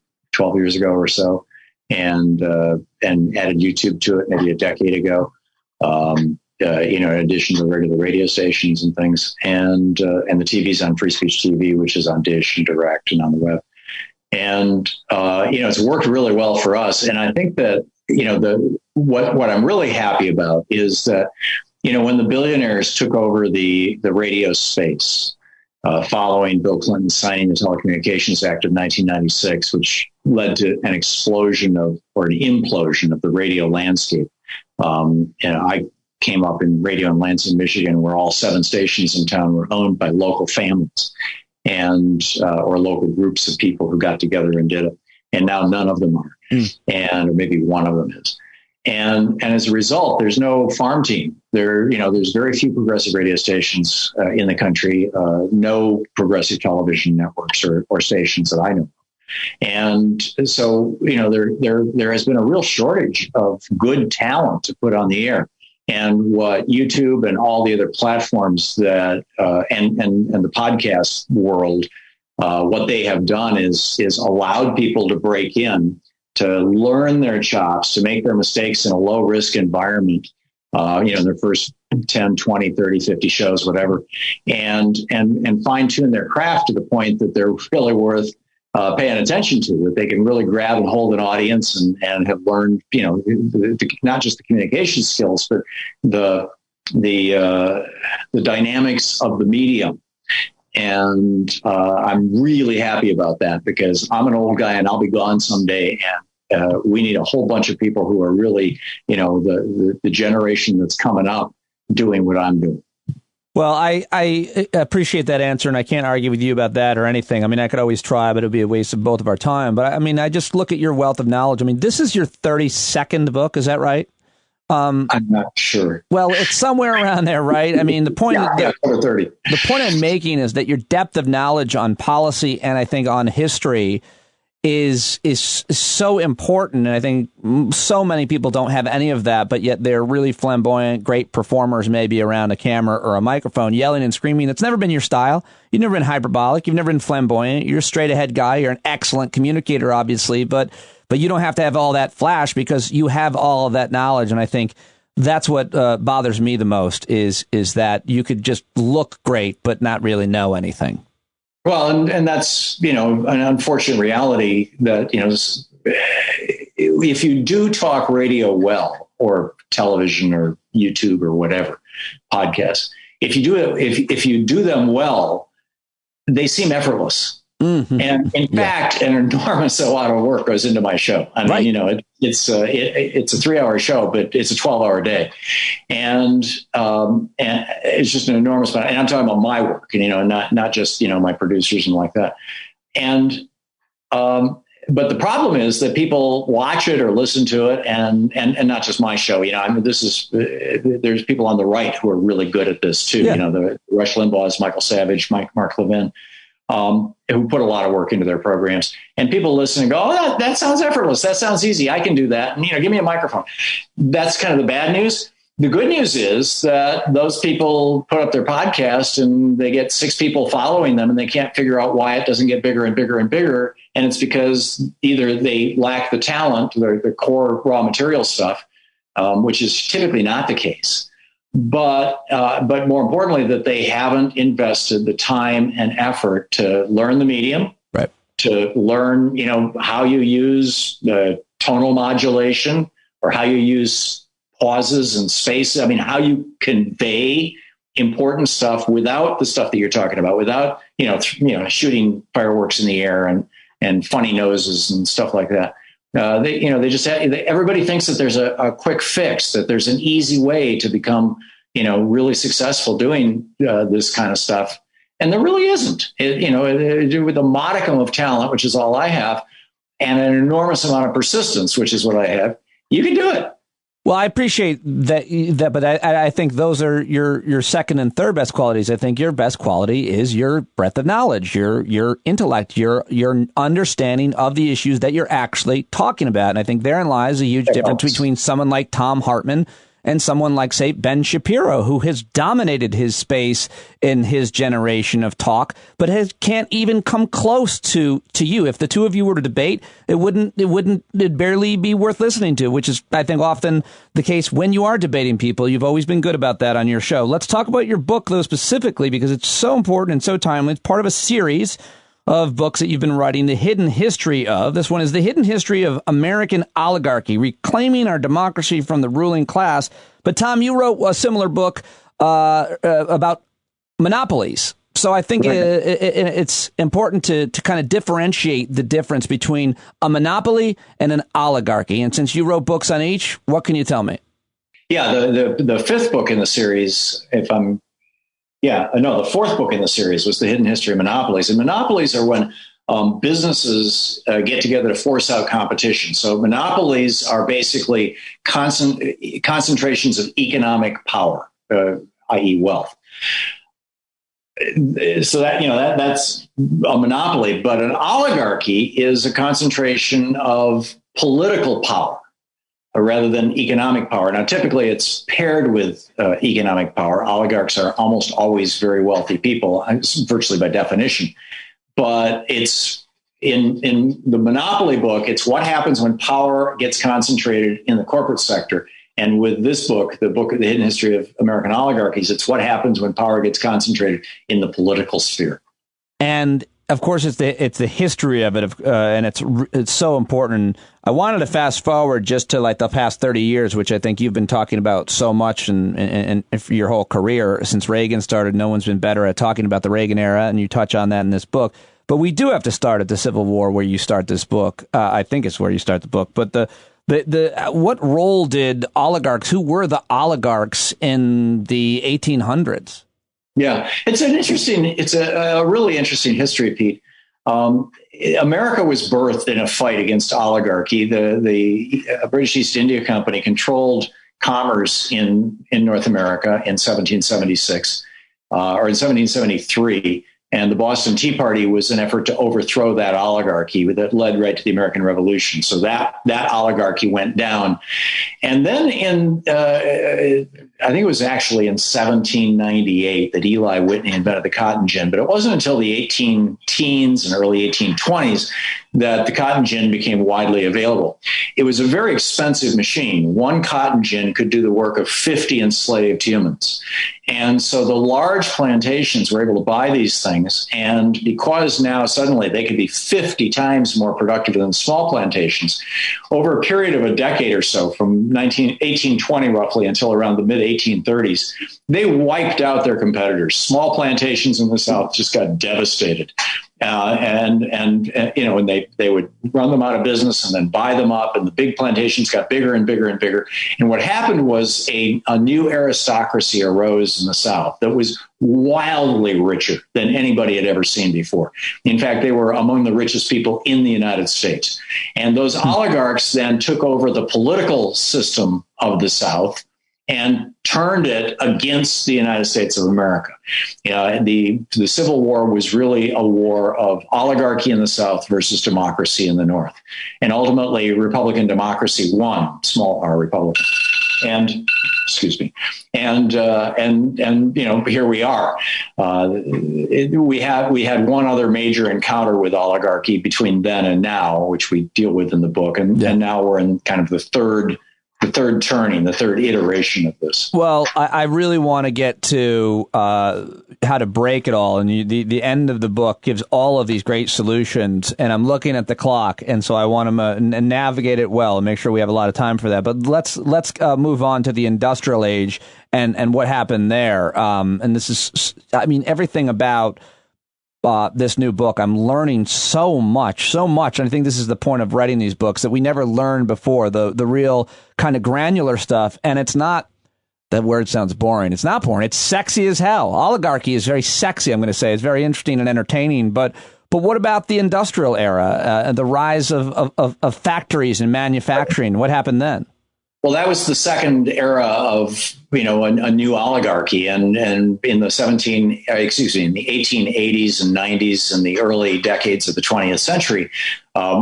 years ago or so, and added YouTube to it maybe a decade ago, in addition to regular radio stations and things, and the TV's on Free Speech TV, which is on Dish and Direct and on the web. And, it's worked really well for us. And I think that, what I'm really happy about is that, when the billionaires took over the radio space, following Bill Clinton signing the Telecommunications Act of 1996, which led to an explosion or an implosion of the radio landscape. And I came up in radio in Lansing, Michigan, where all 7 stations in town were owned by local families and or local groups of people who got together and did it. And now none of them are, and maybe one of them is. And as a result, there's no farm team. There's very few progressive radio stations in the country, no progressive television networks or stations that I know. And so, there has been a real shortage of good talent to put on the air. And what YouTube and all the other platforms that and the podcast world, what they have done is allowed people to break in to learn their chops, to make their mistakes in a low risk environment, their first 10, 20, 30, 50 shows, whatever, and fine tune their craft to the point that they're really worth paying attention to, that they can really grab and hold an audience and have learned, not just the communication skills, but the dynamics of the medium. And I'm really happy about that, because I'm an old guy and I'll be gone someday. And we need a whole bunch of people who are really, the generation that's coming up doing what I'm doing. Well, I appreciate that answer, and I can't argue with you about that or anything. I mean, I could always try, but it would be a waste of both of our time. But I mean, I just look at your wealth of knowledge. I mean, this is your 32nd book. Is that right? I'm not sure. Well, it's somewhere around there, right? I mean, the point the point I'm making is that your depth of knowledge on policy and I think on history is so important. And I think so many people don't have any of that, but yet they're really flamboyant, great performers, maybe around a camera or a microphone, yelling and screaming. It's never been your style. You've never been hyperbolic. You've never been flamboyant. You're a straight ahead guy. You're an excellent communicator, obviously, but you don't have to have all that flash because you have all of that knowledge. And I think that's what bothers me the most is that you could just look great, but not really know anything. Well, and that's, an unfortunate reality that, if you do talk radio well, or television or YouTube or whatever, podcasts, if you do them well, they seem effortless. Mm-hmm. And in fact, an enormous amount of work goes into my show. I mean, it's a 3-hour show, but it's a 12-hour day. And it's just an enormous amount. And I'm talking about my work, and, not just, my producers and like that. And, but the problem is that people watch it or listen to it and not just my show. I mean, there's people on the right who are really good at this too. Yeah. The Rush Limbaugh's, Michael Savage, Mark Levin, who put a lot of work into their programs, and people listen and go, oh, that sounds effortless. That sounds easy. I can do that. And, give me a microphone. That's kind of the bad news. The good news is that those people put up their podcast and they get 6 people following them, and they can't figure out why it doesn't get bigger and bigger and bigger. And it's because either they lack the talent, the core raw material stuff, which is typically not the case. But more importantly, that they haven't invested the time and effort to learn the medium, right? To learn, how you use the tonal modulation or how you use pauses and space. I mean, how you convey important stuff without the stuff that you're talking about, without, shooting fireworks in the air and funny noses and stuff like that. Everybody thinks that there's a quick fix, that there's an easy way to become, really successful doing this kind of stuff. And there really isn't. With a modicum of talent, which is all I have, and an enormous amount of persistence, which is what I have, you can do it. Well, I appreciate that, but I think those are your second and third best qualities. I think your best quality is your breadth of knowledge, your intellect, your understanding of the issues that you're actually talking about. And I think therein lies a huge difference between someone like Thom Hartmann and someone like, say, Ben Shapiro, who has dominated his space in his generation of talk, but can't even come close to you. If the two of you were to debate, it'd barely be worth listening to, which is, I think, often the case when you are debating people. You've always been good about that on your show. Let's talk about your book, though, specifically, because it's so important and so timely. It's part of a series of books that you've been writing, The Hidden History of. This one is The Hidden History of American Oligarchy, Reclaiming Our Democracy from the Ruling Class. But, Tom, you wrote a similar book about monopolies. So I think it's important to kind of differentiate the difference between a monopoly and an oligarchy. And since you wrote books on each, what can you tell me? Yeah, the fifth book in the series, the fourth book in the series was The Hidden History of Monopolies. And monopolies are when businesses get together to force out competition. So monopolies are basically concentrations of economic power, i.e. wealth. So that's a monopoly. But an oligarchy is a concentration of political power rather than economic power. Now, typically it's paired with economic power. Oligarchs are almost always very wealthy people, virtually by definition. But it's in the monopoly book, it's what happens when power gets concentrated in the corporate sector. And with this book, the book of the Hidden History of American Oligarchies, it's what happens when power gets concentrated in the political sphere. And of course, it's the history of it, and it's so important. I wanted to fast forward just to like the past 30 years, which I think you've been talking about so much, and for your whole career since Reagan started. No one's been better at talking about the Reagan era, and you touch on that in this book. But we do have to start at the Civil War, where you start this book. I think it's where you start the book. But what role did oligarchs? Who were the oligarchs in the 1800s? Yeah, it's a really interesting history, Pete. America was birthed in a fight against oligarchy. The British East India Company controlled commerce in North America in 1776 or in 1773. And the Boston Tea Party was an effort to overthrow that oligarchy that led right to the American Revolution. So that oligarchy went down. And then I think it was actually in 1798 that Eli Whitney invented the cotton gin. But it wasn't until the 1810s and early 1820s that the cotton gin became widely available. It was a very expensive machine. One cotton gin could do the work of 50 enslaved humans. And so the large plantations were able to buy these things. And because now suddenly they could be 50 times more productive than small plantations, over a period of a decade or so, from 1820 roughly until around the mid-1830s, they wiped out their competitors. Small plantations in the South just got devastated. And they would run them out of business and then buy them up, and the big plantations got bigger and bigger and bigger. And what happened was a new aristocracy arose in the South that was wildly richer than anybody had ever seen before. In fact, they were among the richest people in the United States. And those oligarchs then took over the political system of the South and turned it against the United States of America. The Civil War was really a war of oligarchy in the South versus democracy in the North. And ultimately, Republican democracy won, small r Republican. And excuse me. And here we are. We had one other major encounter with oligarchy between then and now, which we deal with in the book. And now we're in kind of the third turning, the third iteration of this. Well, I really want to get to how to break it all. And the end of the book gives all of these great solutions. And I'm looking at the clock. And so I want to navigate it well and make sure we have a lot of time for that. But let's move on to the industrial age and what happened there. And this is, I mean, everything about this new book, I'm learning so much. And I think this is the point of writing these books that we never learned before, the real kind of granular stuff. And it's not, that word sounds boring. It's not boring. It's sexy as hell. Oligarchy is very sexy, I'm going to say. It's very interesting and entertaining. But what about the industrial era, the rise of factories and manufacturing? What happened then? Well, that was the second era of, a new oligarchy. And in the 1880s and 90s and the early decades of the 20th century,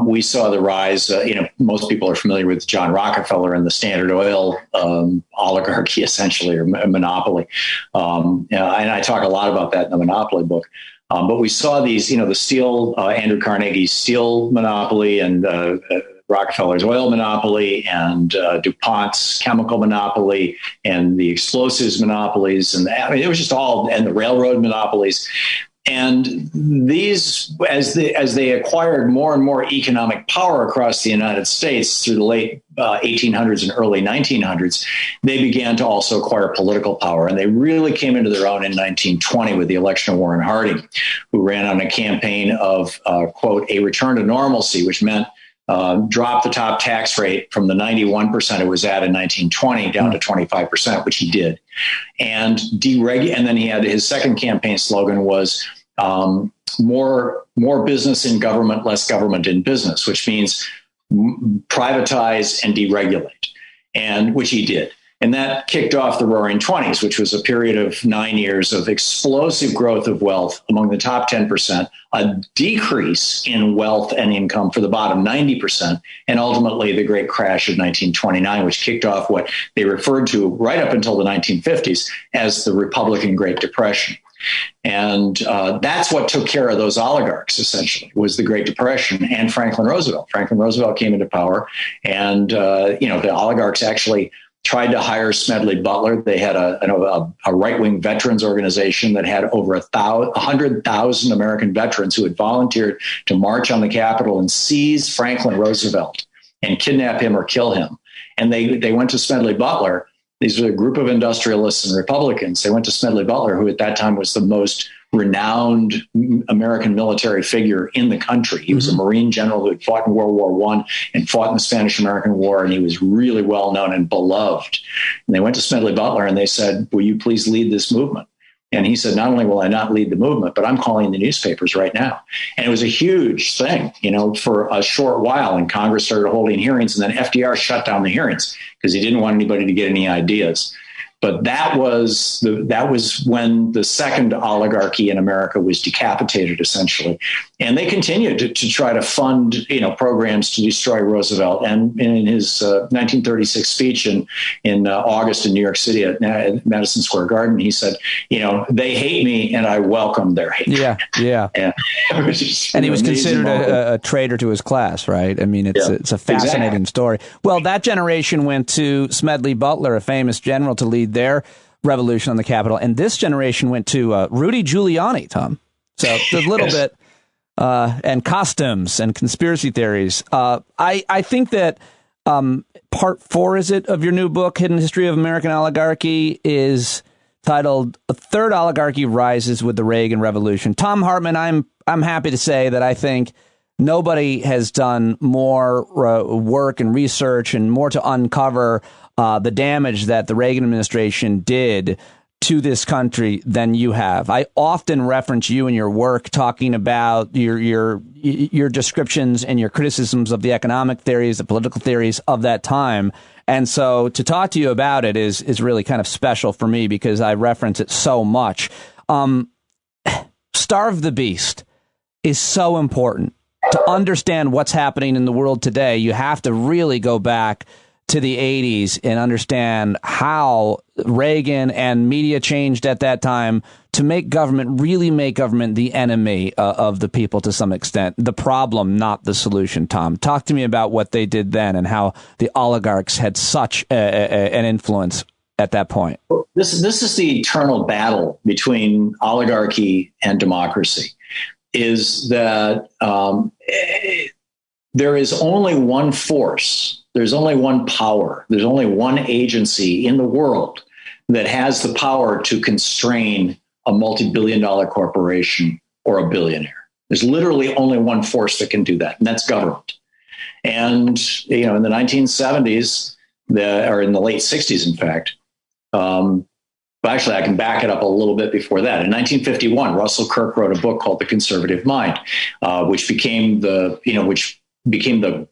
we saw the rise. Most people are familiar with John Rockefeller and the Standard Oil oligarchy, essentially, or monopoly. And I talk a lot about that in the Monopoly book. But we saw these, the steel, Andrew Carnegie's steel monopoly and Rockefeller's oil monopoly and DuPont's chemical monopoly and the explosives monopolies. And it was just all, and the railroad monopolies. And these, as they acquired more and more economic power across the United States through the late 1800s and early 1900s, they began to also acquire political power. And they really came into their own in 1920 with the election of Warren Harding, who ran on a campaign of, quote, a return to normalcy, which meant drop the top tax rate from the 91% it was at in 1920 down to 25%, which he did. And then he had his second campaign slogan was more business in government, less government in business, which means privatize and deregulate, and which he did. And that kicked off the Roaring 20s, which was a period of 9 years of explosive growth of wealth among the top 10%, a decrease in wealth and income for the bottom 90%, and ultimately the great crash of 1929, which kicked off what they referred to right up until the 1950s as the Republican Great Depression. And that's what took care of those oligarchs, essentially, was the Great Depression and Franklin Roosevelt. Franklin Roosevelt came into power, and, the oligarchs actually tried to hire Smedley Butler. They had a right-wing veterans organization that had over 100,000 American veterans who had volunteered to march on the Capitol and seize Franklin Roosevelt and kidnap him or kill him. And they went to Smedley Butler. These are a group of industrialists and Republicans. They went to Smedley Butler, who at that time was the most renowned American military figure in the country. He was a Marine general who had fought in World War I and fought in the Spanish-American War, and he was really well known and beloved. And they went to Smedley Butler and they said, will you please lead this movement? And he said, not only will I not lead the movement, but I'm calling the newspapers right now. And it was a huge thing, for a short while. And Congress started holding hearings, and then FDR shut down the hearings because he didn't want anybody to get any ideas. But that was when the second oligarchy in America was decapitated, essentially. And they continued to try to fund, programs to destroy Roosevelt. And in his 1936 speech in August in New York City at Madison Square Garden, he said, they hate me and I welcome their hate. Yeah. And he was considered a traitor to his class, right? I mean, it's a fascinating story. Well, that generation went to Smedley Butler, a famous general, to lead their revolution on the Capitol. And this generation went to Rudy Giuliani, Tom. So a little bit, and costumes and conspiracy theories. I think that part 4, is it, of your new book, Hidden History of American Oligarchy, is titled "A Third Oligarchy Rises with the Reagan Revolution." Thom Hartmann, I'm happy to say that I think nobody has done more work and research and more to uncover the damage that the Reagan administration did to this country than you have. I often reference you in your work talking about your descriptions and your criticisms of the economic theories, the political theories of that time. And so to talk to you about it is really kind of special for me because I reference it so much. Starve the Beast is so important. To understand what's happening in the world today, you have to really go back to the 80s and understand how Reagan and media changed at that time to make government the enemy of the people to some extent. The problem, not the solution, Tom. Talk to me about what they did then and how the oligarchs had such an influence at that point. This is the eternal battle between oligarchy and democracy, is that there is only one force. There's only one power. There's only one agency in the world that has the power to constrain a multi-billion-dollar corporation or a billionaire. There's literally only one force that can do that, and that's government. And, in the 1970s, or in the late 60s, in fact, actually, I can back it up a little bit before that. In 1951, Russell Kirk wrote a book called The Conservative Mind, which became the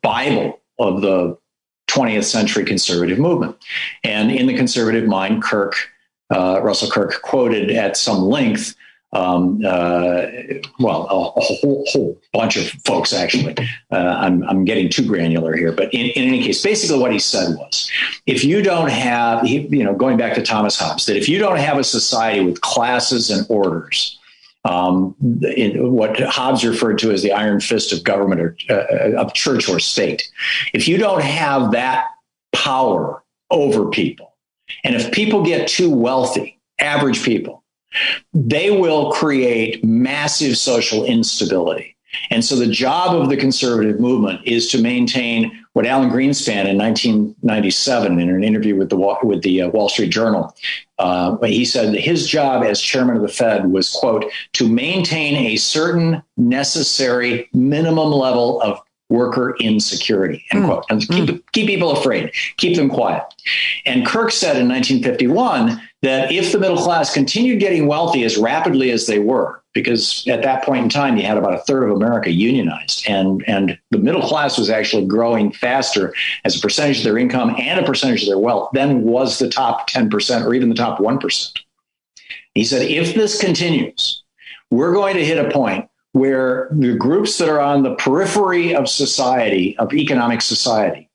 Bible of the 20th century conservative movement. And in The Conservative Mind, Russell Kirk quoted at some length, a whole bunch of folks, actually. I'm getting too granular here, but in any case, basically what he said was, if you don't have, going back to Thomas Hobbes, that if you don't have a society with classes and orders, in what Hobbes referred to as the iron fist of government or of church or state, if you don't have that power over people, and if people get too wealthy, average people, they will create massive social instability. And so the job of the conservative movement is to maintain what Alan Greenspan in 1997, in an interview with the Wall Street Journal, he said that his job as chairman of the Fed was, quote, to maintain a certain necessary minimum level of worker insecurity, end quote, and keep people afraid, keep them quiet. And Kirk said in 1951 that if the middle class continued getting wealthy as rapidly as they were, because at that point in time, you had about a third of America unionized, and the middle class was actually growing faster as a percentage of their income and a percentage of their wealth than was the top 10% or even the top 1%. He said, if this continues, we're going to hit a point where the groups that are on the periphery of society, of economic society,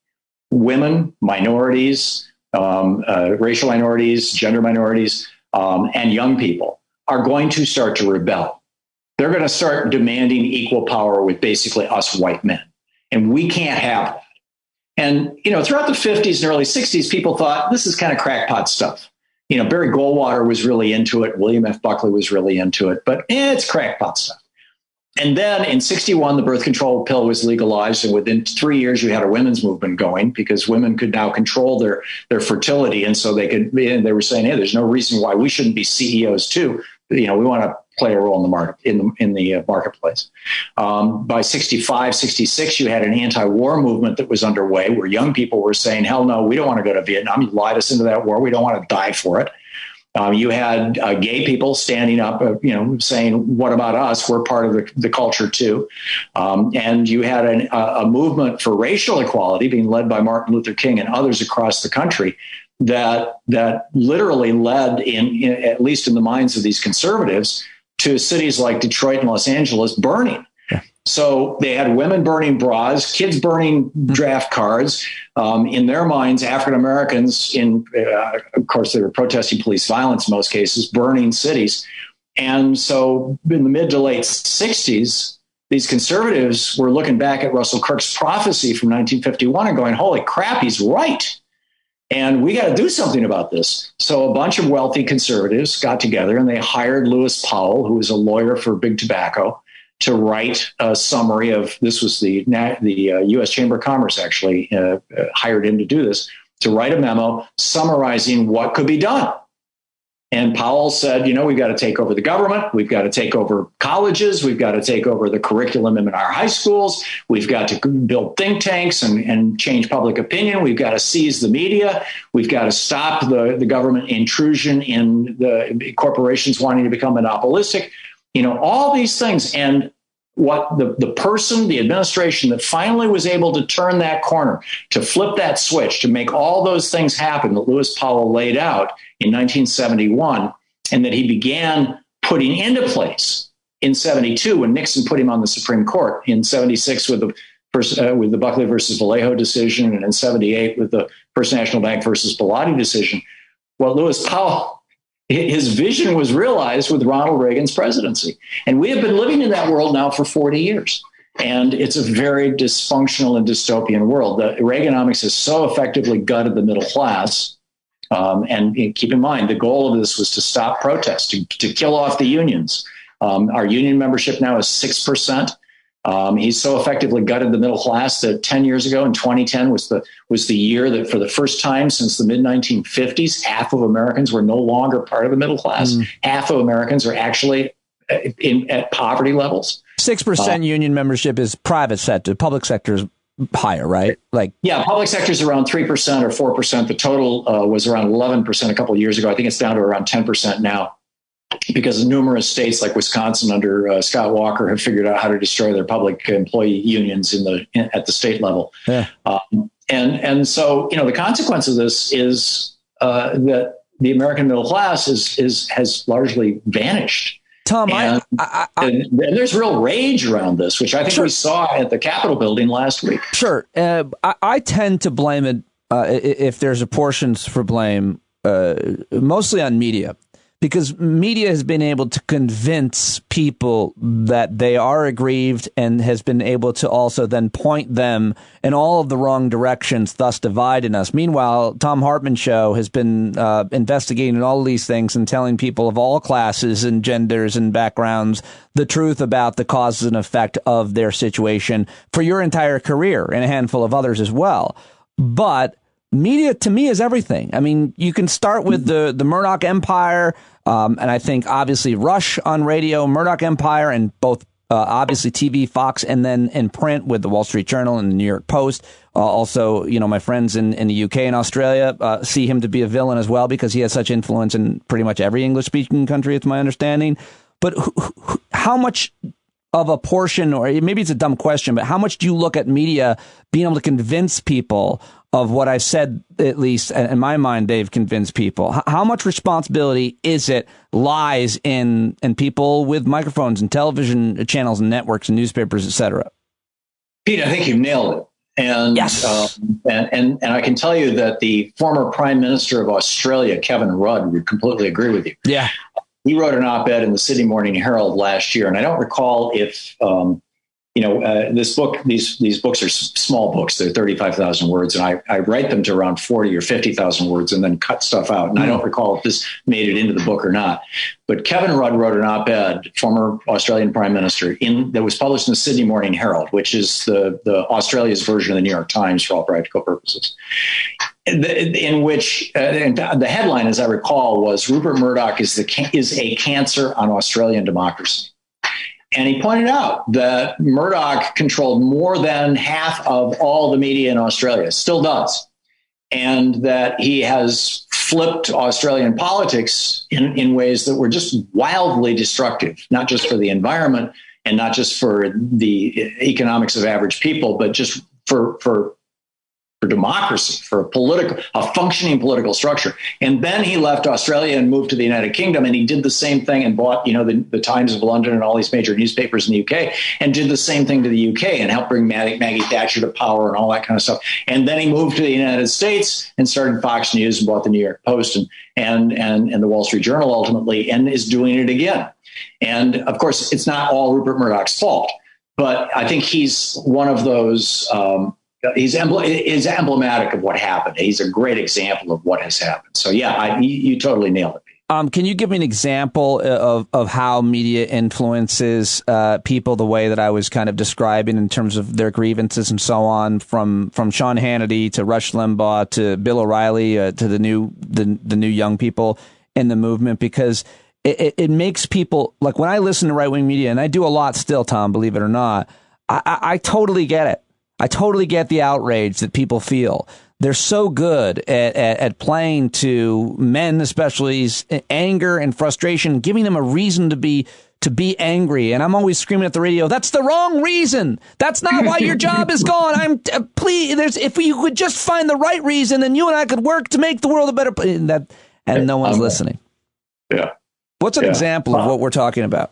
women, minorities, racial minorities, gender minorities, and young people, are going to start to rebel. They're going to start demanding equal power with basically us white men. And we can't have that. And, throughout the 50s and early 60s, people thought this is kind of crackpot stuff. Barry Goldwater was really into it. William F. Buckley was really into it. But it's crackpot stuff. And then in 61, the birth control pill was legalized. And within 3 years, you had a women's movement going because women could now control their fertility. And so they were saying, hey, there's no reason why we shouldn't be CEOs too. We want to play a role in the market, in the marketplace. By 65, 66, you had an anti-war movement that was underway where young people were saying, hell no, we don't want to go to Vietnam. You lied us into that war. We don't want to die for it. You had gay people standing up, saying, what about us? We're part of the culture too. And you had a movement for racial equality being led by Martin Luther King and others across the country that literally led at least in the minds of these conservatives, to cities like Detroit and Los Angeles burning. Yeah. So they had women burning bras, kids burning draft cards. In their minds, African Americans, of course, they were protesting police violence in most cases, burning cities. And so in the mid to late 60s, these conservatives were looking back at Russell Kirk's prophecy from 1951 and going, holy crap, he's right. And we got to do something about this. So a bunch of wealthy conservatives got together and they hired Lewis Powell, who was a lawyer for Big Tobacco, to write a summary of this. Was the U.S. Chamber of Commerce actually hired him to do this, to write a memo summarizing what could be done. And Powell said, we've got to take over the government. We've got to take over colleges. We've got to take over the curriculum in our high schools. We've got to build think tanks and change public opinion. We've got to seize the media. We've got to stop the government intrusion in the corporations wanting to become monopolistic. All these things. And what the administration that finally was able to turn that corner, to flip that switch, to make all those things happen that Lewis Powell laid out in 1971, and that he began putting into place in 72 when Nixon put him on the Supreme Court, in 76 with the Buckley versus Vallejo decision, and in 78 with the First National Bank versus Bilotti decision. Well, Lewis Powell, his vision was realized with Ronald Reagan's presidency. And we have been living in that world now for 40 years. And it's a very dysfunctional and dystopian world. The Reaganomics has so effectively gutted the middle class. And keep in mind, the goal of this was to stop protests, to kill off the unions. Our union membership now is 6%. He's so effectively gutted the middle class that 10 years ago, in 2010, was the year that for the first time since the mid-1950s, half of Americans were no longer part of the middle class. Half of Americans are actually at poverty levels. 6% union membership is private sector. Public sector is higher, right? Public sector is around 3% or 4%. The total was around 11% a couple of years ago. I think it's down to around 10% now, because numerous states like Wisconsin under Scott Walker have figured out how to destroy their public employee unions at the state level. Yeah. And so, the consequence of this is that the American middle class has largely vanished. Tom, and there's real rage around this, which I think we saw at the Capitol building last week. Sure. I tend to blame it, if there's a portions for blame, mostly on media. Because media has been able to convince people that they are aggrieved and has been able to also then point them in all of the wrong directions, thus dividing us. Meanwhile, Thom Hartmann show has been investigating all of these things and telling people of all classes and genders and backgrounds the truth about the causes and effect of their situation for your entire career and a handful of others as well. But media, to me, is everything. I mean, you can start with the Murdoch empire, and I think obviously Rush on radio, Murdoch empire, and both obviously TV, Fox, and then in print with the Wall Street Journal and the New York Post. Also, my friends in the UK and Australia see him to be a villain as well, because he has such influence in pretty much every English-speaking country, it's my understanding. But how much of a portion, or maybe it's a dumb question, but how much do you look at media being able to convince people of what I've said, at least in my mind, they've convinced people? How much responsibility lies in people with microphones and television channels and networks and newspapers, et cetera? Pete, I think you've nailed it. And, yes. And I can tell you that the former Prime Minister of Australia, Kevin Rudd, would completely agree with you. Yeah. he wrote an op-ed in the Sydney Morning Herald last year, and I don't recall if this book. These books are small books; they're 35,000 words, and I write them to around 40 or 50,000 words, and then cut stuff out. And I don't recall if this made it into the book or not. But Kevin Rudd wrote an op-ed, former Australian Prime Minister, that was published in the Sydney Morning Herald, which is the Australia's version of the New York Times for all practical purposes. In which and the headline, as I recall, was "Rupert Murdoch is a cancer on Australian democracy." And he pointed out that Murdoch controlled more than half of all the media in Australia, still does, and that he has flipped Australian politics in ways that were just wildly destructive, not just for the environment and not just for the economics of average people, but just for democracy, for a functioning political structure. And then he left Australia and moved to the United Kingdom, and he did the same thing and bought, the Times of London and all these major newspapers in the UK, and did the same thing to the UK and helped bring Maggie Thatcher to power and all that kind of stuff. And then he moved to the United States and started Fox News and bought the New York Post and the Wall Street Journal ultimately, and is doing it again. And of course, it's not all Rupert Murdoch's fault, but I think he's one of those. Is emblematic of what happened. He's a great example of what has happened. So yeah, you totally nailed it. Can you give me an example of how media influences people the way that I was kind of describing in terms of their grievances and so on, from Sean Hannity to Rush Limbaugh to Bill O'Reilly to the new young people in the movement? Because it makes people, like when I listen to right-wing media, and I do a lot still, Tom, believe it or not, I totally get it. I totally get the outrage that people feel. They're so good at playing to men, especially anger and frustration, giving them a reason to be angry. And I'm always screaming at the radio, "That's the wrong reason. That's not why your job is gone. Please, if you could just find the right reason, then you and I could work to make the world a better place." And no one's listening. Yeah. What's an example of what we're talking about?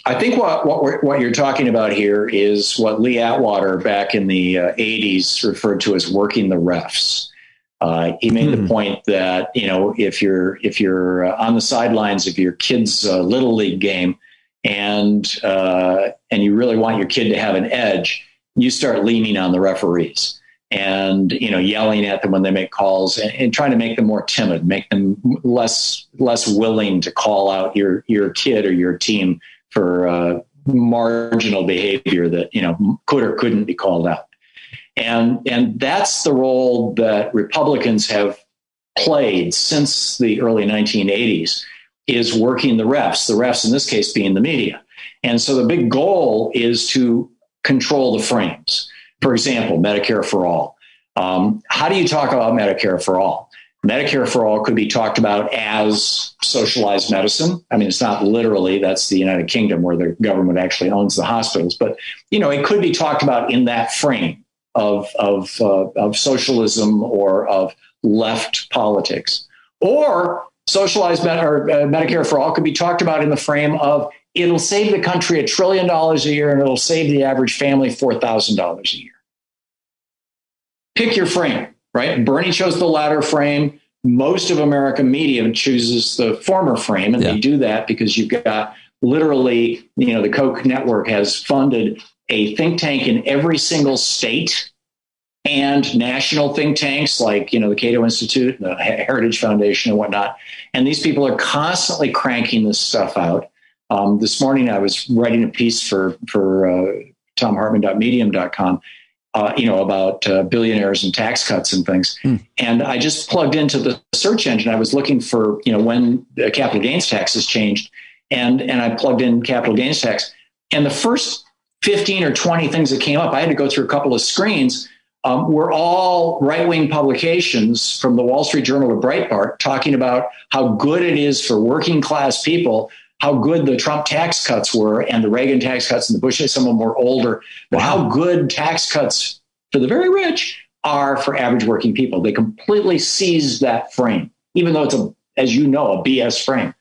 I think what you're talking about here is what Lee Atwater back in the 80s referred to as working the refs. He made the point that, if you're on the sidelines of your kid's little league game and you really want your kid to have an edge, you start leaning on the referees and, yelling at them when they make calls and trying to make them more timid, make them less willing to call out your kid or your team for marginal behavior that, could or couldn't be called out. And that's the role that Republicans have played since the early 1980s, is working the refs in this case being the media. And so the big goal is to control the frames. For example, Medicare for all. How do you talk about Medicare for all? Medicare for all could be talked about as socialized medicine. I mean, it's not literally, that's the United Kingdom where the government actually owns the hospitals, but, it could be talked about in that frame of socialism or of left politics. Or socialized Medicare for all could be talked about in the frame of it'll save the country $1 trillion a year and it'll save the average family $4,000 a year. Pick your frame. Right? Bernie chose the latter frame. Most of American media chooses the former frame. And they do that because you've got literally, the Koch network has funded a think tank in every single state and national think tanks like, the Cato Institute, the Heritage Foundation and whatnot. And these people are constantly cranking this stuff out. This morning, I was writing a piece for thomhartmann.medium.com. About billionaires and tax cuts and things. And I just plugged into the search engine. I was looking for, when the capital gains tax has changed. And I plugged in capital gains tax. And the first 15 or 20 things that came up, I had to go through a couple of screens, were all right-wing publications from the Wall Street Journal to Breitbart talking about how good it is for working class people, how good the Trump tax cuts were and the Reagan tax cuts and the Bush, some of them were older, but how good tax cuts for the very rich are for average working people. They completely seized that frame, even though it's as you know, a BS frame.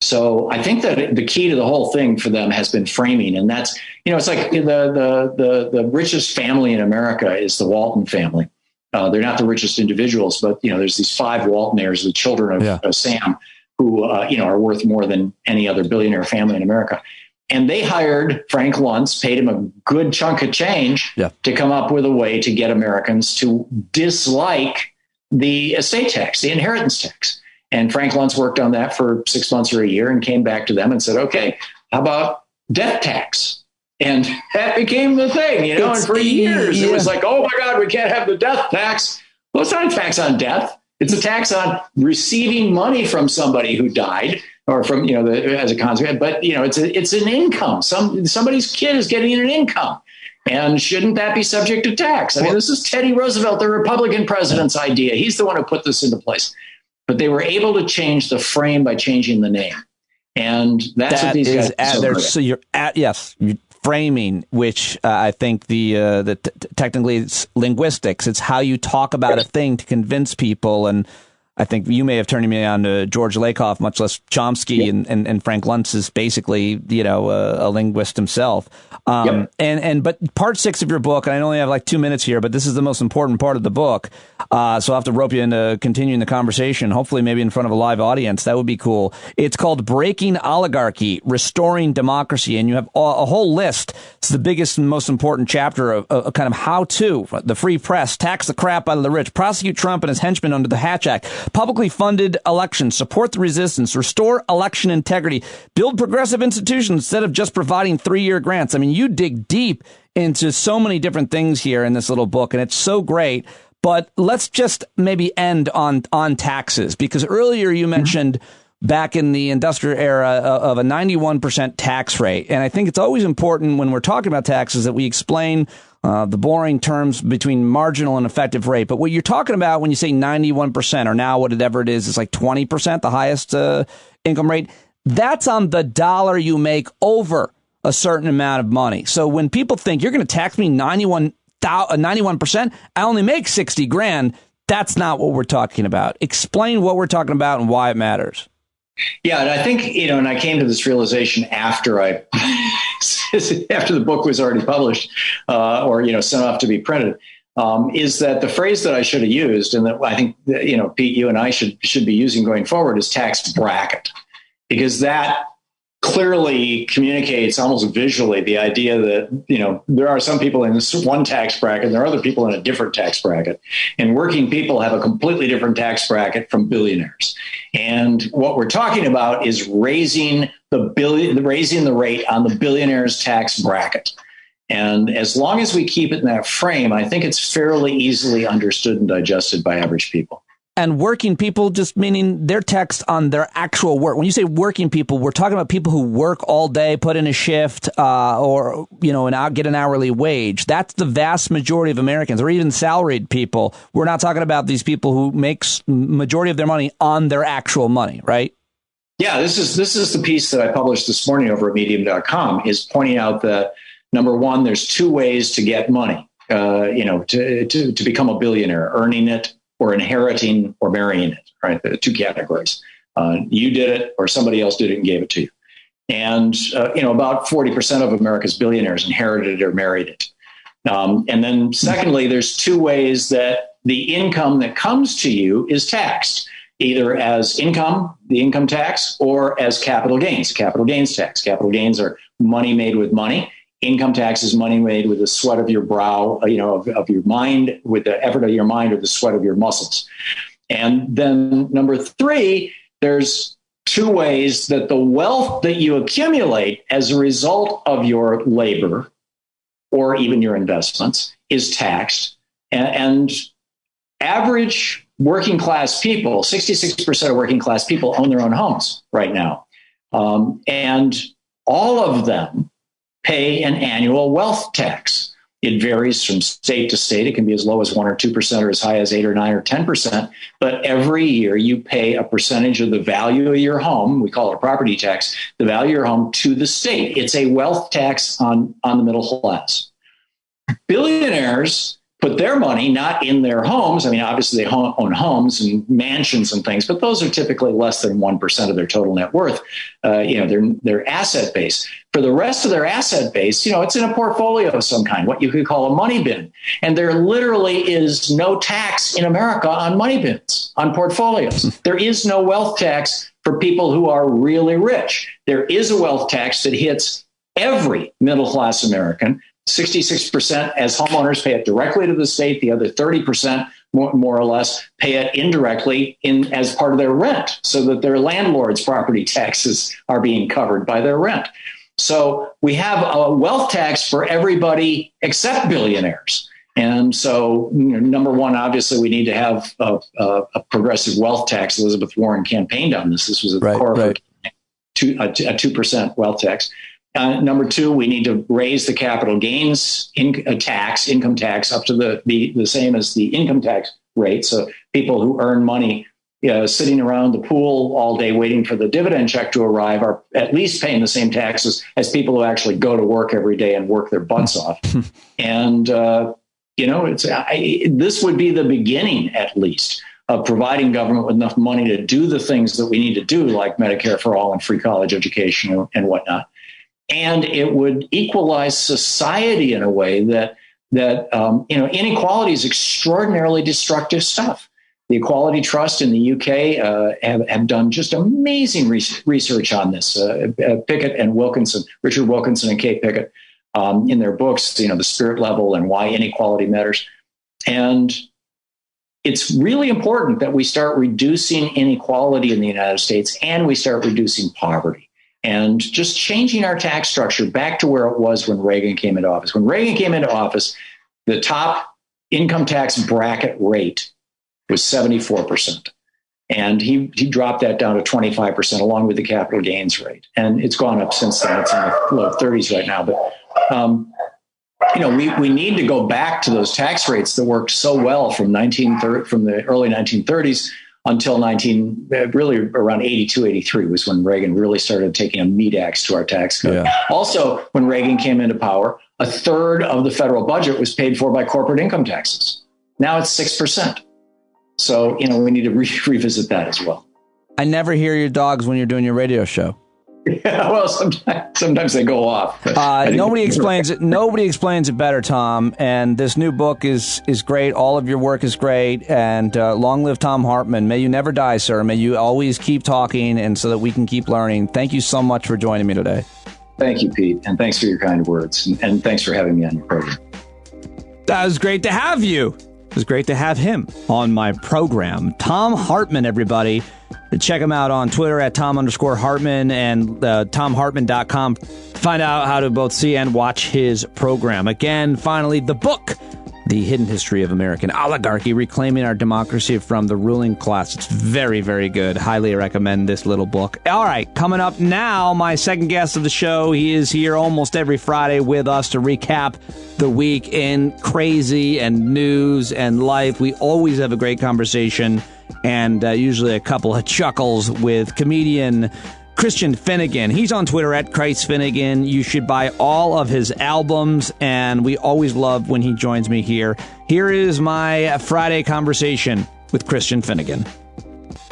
So I think that the key to the whole thing for them has been framing. And that's, it's like the richest family in America is the Walton family. They're not the richest individuals, but, there's these 5 Walton heirs, the children of Sam, who are worth more than any other billionaire family in America. And they hired Frank Luntz, paid him a good chunk of change to come up with a way to get Americans to dislike the estate tax, the inheritance tax. And Frank Luntz worked on that for 6 months or a year and came back to them and said, okay, how about death tax? And that became the thing, and for years it was like, oh my God, we can't have the death tax. Well, it's not a tax on death. It's a tax on receiving money from somebody who died or from, as a consequence. But, it's an income. Somebody's kid is getting an income. And shouldn't that be subject to tax? I mean, this is Teddy Roosevelt, the Republican president's idea. He's the one who put this into place. But they were able to change the frame by changing the name. And that's what these guys are. So you're framing, which I think technically it's linguistics. It's how you talk about a thing to convince people. And I think you may have turned me on to George Lakoff, much less Chomsky, and Frank Luntz is basically, a linguist himself. But part 6 of your book, and I only have like 2 minutes here, but this is the most important part of the book. So I'll have to rope you into continuing the conversation, hopefully maybe in front of a live audience. That would be cool. It's called Breaking Oligarchy, Restoring Democracy. And you have a whole list. It's the biggest and most important chapter of kind of how to, the free press, tax the crap out of the rich, prosecute Trump and his henchmen under the Hatch Act, publicly funded elections, support the resistance, restore election integrity, build progressive institutions instead of just providing 3-year grants. I mean, you dig deep into so many different things here in this little book, and it's so great. But let's just maybe end on taxes, because earlier you mentioned back in the industrial era of a 91% tax rate. And I think it's always important when we're talking about taxes that we explain the boring terms between marginal and effective rate. But what you're talking about when you say 91%, or now whatever it is like 20%, the highest income rate, that's on the dollar you make over a certain amount of money. So when people think you're going to tax me 91%, I only make 60 grand. That's not what we're talking about. Explain what we're talking about and why it matters. Yeah. And I think, and I came to this realization after after the book was already published or sent off to be printed, is that the phrase that I should have used, and that I think, Pete, you and I should be using going forward, is tax bracket, because that clearly communicates almost visually the idea that, there are some people in this one tax bracket, and there are other people in a different tax bracket, and working people have a completely different tax bracket from billionaires. And what we're talking about is raising the rate on the billionaires' tax bracket. And as long as we keep it in that frame, I think it's fairly easily understood and digested by average people. And working people, just meaning their taxed on their actual work. When you say working people, we're talking about people who work all day, put in a shift, or, get an hourly wage. That's the vast majority of Americans, or even salaried people. We're not talking about these people who make majority of their money on their actual money, right? Yeah, this is the piece that I published this morning over at medium.com, is pointing out that, number one, there's 2 ways to get money, to become a billionaire: earning it, or inheriting, or marrying it, right? The 2 categories. You did it, or somebody else did it and gave it to you. And, about 40% of America's billionaires inherited or married it. And then secondly, there's 2 ways that the income that comes to you is taxed, either as income, the income tax, or as capital gains tax. Capital gains are money made with money. Income tax is money made with the sweat of your brow, of your mind, with the effort of your mind or the sweat of your muscles. And then number 3, there's 2 ways that the wealth that you accumulate as a result of your labor or even your investments is taxed. And average working class people, 66% of working class people own their own homes right now. And all of them pay an annual wealth tax. It varies from state to state. It can be as low as 1 or 2% or as high as 8 or 9 or 10%. But every year you pay a percentage of the value of your home. We call it a property tax, the value of your home, to the state. It's a wealth tax on the middle class. Billionaires put their money not in their homes. I mean, obviously they own homes and mansions and things, but those are typically less than 1% of their total net worth, their asset base. For the rest of their asset base, it's in a portfolio of some kind, what you could call a money bin. And there literally is no tax in America on money bins, on portfolios. There is no wealth tax for people who are really rich. There is a wealth tax that hits every middle-class American. 66% as homeowners pay it directly to the state. The other 30%, more or less, pay it indirectly as part of their rent, so that their landlord's property taxes are being covered by their rent. So we have a wealth tax for everybody except billionaires. And so, number one, obviously, we need to have a progressive wealth tax. Elizabeth Warren campaigned on this. This was at the core of a 2% wealth tax. Number two, we need to raise the capital gains income tax up to the same as the income tax rate. So people who earn money sitting around the pool all day waiting for the dividend check to arrive are at least paying the same taxes as people who actually go to work every day and work their butts off. And, this would be the beginning, at least, of providing government with enough money to do the things that we need to do, like Medicare for all and free college education and whatnot. And it would equalize society in a way that inequality is extraordinarily destructive stuff. The Equality Trust in the UK have done just amazing research on this. Pickett and Wilkinson, Richard Wilkinson and Kate Pickett, in their books, The Spirit Level and Why Inequality Matters. And it's really important that we start reducing inequality in the United States, and we start reducing poverty. And just changing our tax structure back to where it was when Reagan came into office. When Reagan came into office, the top income tax bracket rate was 74%. And he dropped that down to 25% along with the capital gains rate. And it's gone up since then. It's in the low 30s right now. But, we need to go back to those tax rates that worked so well from the early 1930s until really around 82, 83 was when Reagan really started taking a meat axe to our tax code. Yeah. Also, when Reagan came into power, a third of the federal budget was paid for by corporate income taxes. Now it's 6%. So, we need to revisit that as well. I never hear your dogs when you're doing your radio show. Yeah, well, sometimes they go off. Nobody explains it. Nobody explains it better, Tom. And this new book is great. All of your work is great. And long live Thom Hartmann. May you never die, sir. May you always keep talking, and so that we can keep learning. Thank you so much for joining me today. Thank you, Pete, and thanks for your kind words, and thanks for having me on your program. That was great to have you. It was great to have him on my program. Thom Hartmann, everybody. Check him out on Twitter at Tom_Hartmann and ThomHartmann.com. Find out how to both see and watch his program. Again, finally, the book, The Hidden History of American Oligarchy, Reclaiming Our Democracy from the Ruling Class. It's very, very good. Highly recommend this little book. All right, coming up now, my second guest of the show. He is here almost every Friday with us to recap the week in crazy and news and life. We always have a great conversation and usually a couple of chuckles with comedian Christian Finnegan. He's on Twitter at Christ Finnegan. You should buy all of his albums, and we always love when he joins me here. Here is my Friday conversation with Christian Finnegan.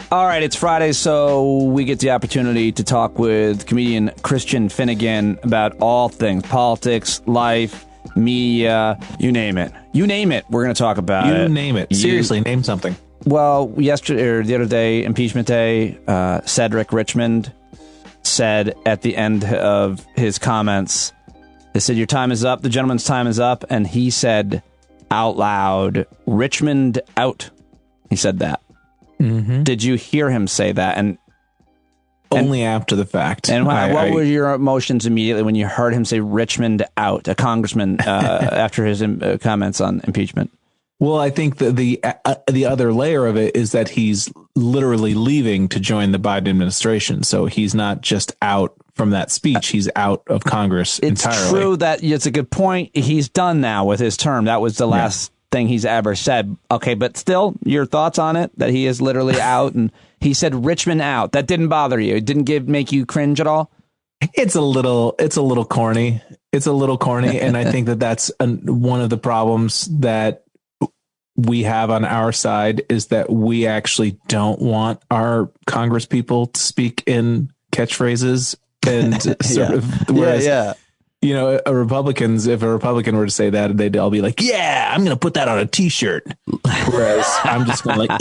All right, it's Friday, so we get the opportunity to talk with comedian Christian Finnegan about all things politics, life, media, you name it. You name it, we're going to talk about it. You name it. Seriously, name something. Well, yesterday or the other day, impeachment day, Cedric Richmond said at the end of his comments, they said, your time is up, the gentleman's time is up, and he said out loud, Richmond out. He said that. Mm-hmm. Did you hear him say that? And only after the fact. And what were your emotions immediately when you heard him say Richmond out, a congressman, after his comments on impeachment? Well, I think the other layer of it is that he's literally leaving to join the Biden administration. So he's not just out from that speech. He's out of Congress entirely. It's true that it's a good point. He's done now with his term. That was the last thing he's ever said. Okay, but still, your thoughts on it, that he is literally out, and he said Richmond out. That didn't bother you? It didn't make you cringe at all? It's a little corny. It's a little corny. And I think that's one of the problems that we have on our side, is that we actually don't want our Congress people to speak in catchphrases and sort of, whereas, you know, if a Republican were to say that, they'd all be like, yeah, I'm going to put that on a t-shirt. Whereas I'm just going like,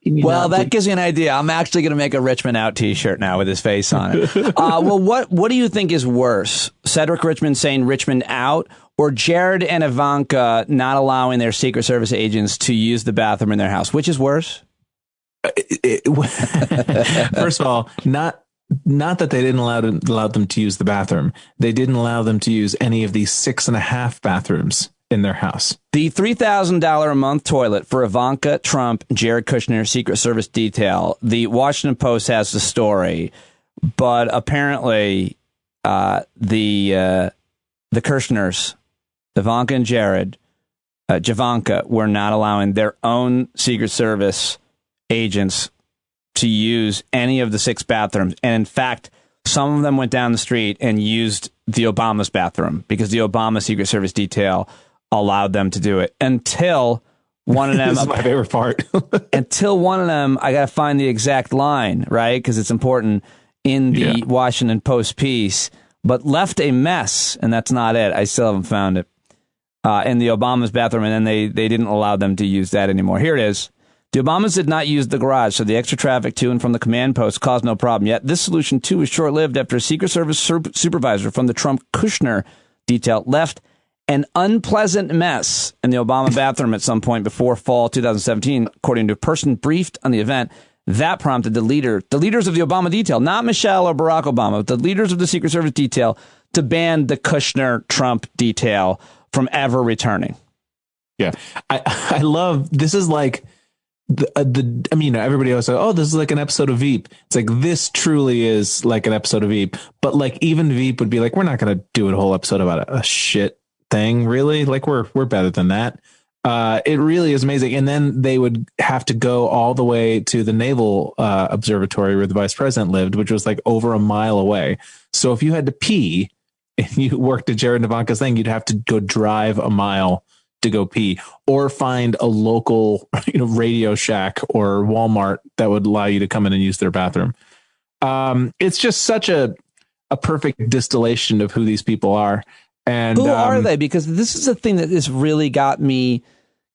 Well, that gives me an idea. I'm actually going to make a Richmond Out t-shirt now with his face on it. Well, what do you think is worse? Cedric Richmond saying Richmond out, or Jared and Ivanka not allowing their Secret Service agents to use the bathroom in their house? Which is worse? First of all, not that they didn't allow them to use the bathroom. They didn't allow them to use any of these 6.5 bathrooms in their house. The $3,000 a month toilet for Ivanka Trump, Jared Kushner, Secret Service detail. The Washington Post has the story, but apparently the Kushners, Ivanka and Jared, Javanka, were not allowing their own Secret Service agents to use any of the 6 bathrooms. And in fact, some of them went down the street and used the Obama's bathroom because the Obama Secret Service detail allowed them to do it until one of them. This is my favorite part. Until one of them, I got to find the exact line, right? Because it's important in the Washington Post piece, but left a mess. And that's not it. I still haven't found it in the Obama's bathroom. And then they didn't allow them to use that anymore. Here it is. The Obamas did not use the garage, so the extra traffic to and from the command post caused no problem. Yet this solution, too, was short-lived after a Secret Service supervisor from the Trump-Kushner detail left an unpleasant mess in the Obama bathroom at some point before fall 2017, according to a person briefed on the event. That prompted the leaders of the Obama detail, not Michelle or Barack Obama, but the leaders of the Secret Service detail, to ban the Kushner-Trump detail from ever returning. Yeah, I love, this is like, everybody always says, oh, this is like an episode of Veep. It's like, this truly is like an episode of Veep. But like, even Veep would be like, we're not going to do a whole episode about a shit thing, really. Like, we're better than that. It really is amazing. And then they would have to go all the way to the Naval Observatory where the vice president lived, which was like over a mile away. So if you had to pee and you worked at Jared and Ivanka's thing, you'd have to go drive a mile to go pee, or find a local, Radio Shack or Walmart that would allow you to come in and use their bathroom. It's just such a perfect distillation of who these people are. And who are they? Because this is the thing that has really got me